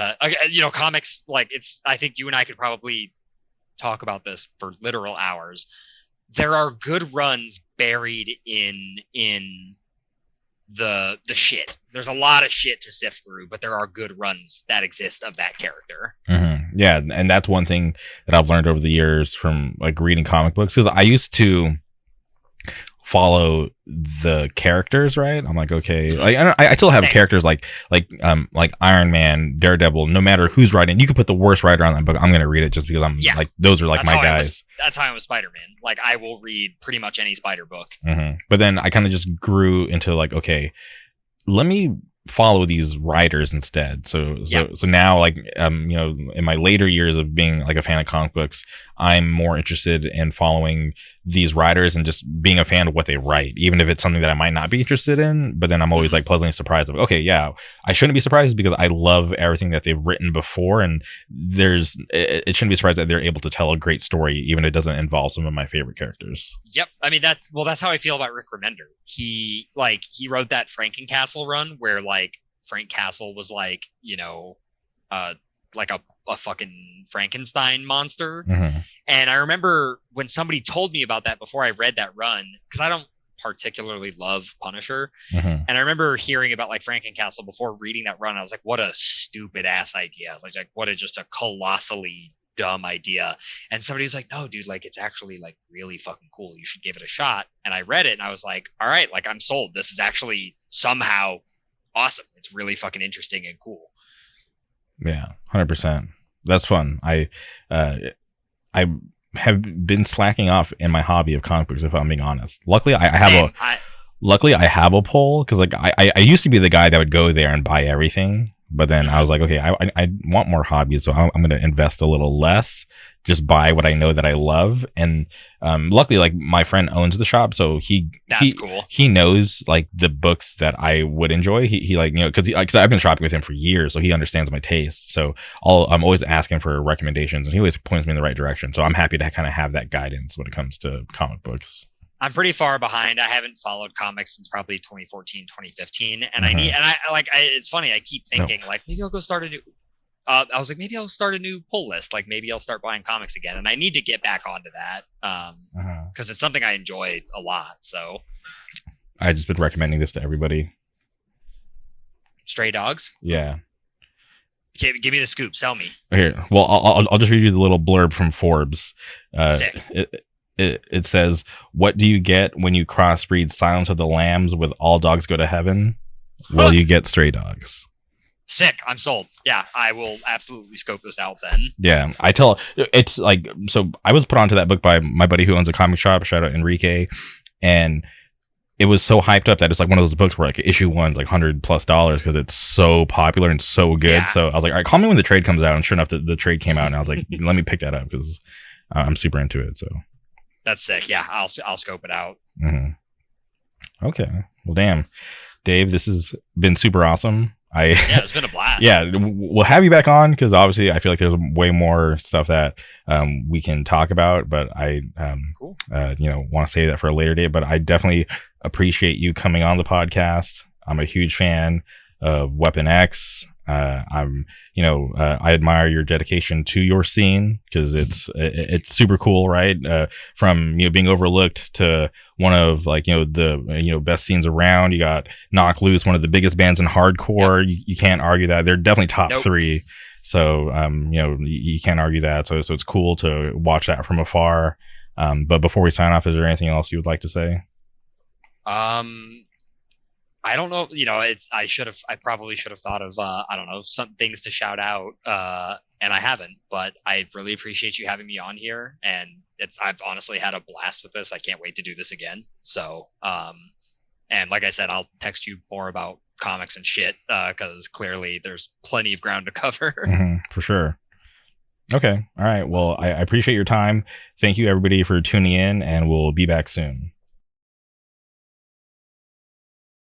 you know, comics, like I think you and I could probably talk about this for literal hours. There are good runs buried in the shit. There's a lot of shit to sift through, but there are good runs that exist of that character. Yeah, and that's one thing that I've learned over the years from like reading comic books, because I used to follow the characters, right? I'm like, okay, like I still have characters like Iron Man, Daredevil. No matter who's writing, you could put the worst writer on that book, I'm gonna read it just because I'm like, those are like my guys. That's how I was Spider-Man. Like I will read pretty much any Spider book. But then I kind of just grew into like, okay, let me follow these writers instead. So now, like, you know, in my later years of being like a fan of comic books, I'm more interested in following these writers and just being a fan of what they write, even if it's something that I might not be interested in. But then I'm always like pleasantly surprised of, okay, yeah, I shouldn't be surprised because I love everything that they've written before, and it shouldn't be surprised that they're able to tell a great story, even if it doesn't involve some of my favorite characters. Yep. I mean, that's how I feel about Rick Remender. He wrote that Frankencastle run where like Frank Castle was like, you know, like a fucking Frankenstein monster. And I remember when somebody told me about that before I read that run, because I don't particularly love Punisher. And I remember hearing about like Frankencastle before reading that run. I was like, what a stupid ass idea. Like what just a colossally dumb idea. And somebody was like, no, dude, like it's actually like really fucking cool. You should give it a shot. And I read it and I was like, all right, like I'm sold. This is actually somehow awesome. It's really fucking interesting and cool. Yeah, 100%. That's fun. Uh, I have been slacking off in my hobby of comic books, if I'm being honest. Luckily, I have Same. I have a poll because like I used to be the guy that would go there and buy everything, but then I was like, okay, I want more hobbies, so I'm going to invest a little less, just buy what I know that I love. And luckily, like my friend owns the shop, so That's cool. he knows like the books that I would enjoy. He like, you know, because I've been shopping with him for years, so he understands my tastes. So I'm always asking for recommendations, and he always points me in the right direction. So I'm happy to kind of have that guidance when it comes to comic books. I'm pretty far behind. I haven't followed comics since probably 2014, 2015. And I need, and it's funny. I keep thinking like, maybe I'll go start a new, I was like, maybe I'll start a new pull list. Like maybe I'll start buying comics again. And I need to get back onto that. Cause it's something I enjoy a lot. So I just been recommending this to everybody. Stray Dogs. Yeah. Give me the scoop. Sell me. Here. Well, I'll just read you the little blurb from Forbes. Sick. It says, "What do you get when you crossbreed Silence of the Lambs with All Dogs Go to Heaven? Well, you get Stray Dogs." Sick. I'm sold. Yeah, I will absolutely scope this out then. Yeah, it's like, so I was put onto that book by my buddy who owns a comic shop. Shout out Enrique. And it was so hyped up that it's like one of those books where like issue one's like $100+ because it's so popular and so good. Yeah. So I was like, all right, call me when the trade comes out. And sure enough, the trade came out, and I was like, let me pick that up because I'm super into it. So. That's sick. Yeah, I'll scope it out. Mm-hmm. Okay. Well, damn, Dave, this has been super awesome. Yeah, it's been a blast. Yeah, we'll have you back on because obviously I feel like there's way more stuff that we can talk about. But I, cool. Want to say that for a later date. But I definitely appreciate you coming on the podcast. I'm a huge fan of Weapon X. I admire your dedication to your scene because it's super cool, right? From being overlooked to one of like the best scenes around. You got Knock Loose, one of the biggest bands in hardcore. Yep. You can't argue that. They're definitely top three. So you can't argue that. So it's cool to watch that from afar. But before we sign off, is there anything else you would like to say? I don't know. I probably should have thought of, I don't know, some things to shout out. And I haven't, but I really appreciate you having me on here. And I've honestly had a blast with this. I can't wait to do this again. So, and like I said, I'll text you more about comics and shit. Cause clearly there's plenty of ground to cover. For sure. Okay. All right. Well, I appreciate your time. Thank you everybody for tuning in, and we'll be back soon.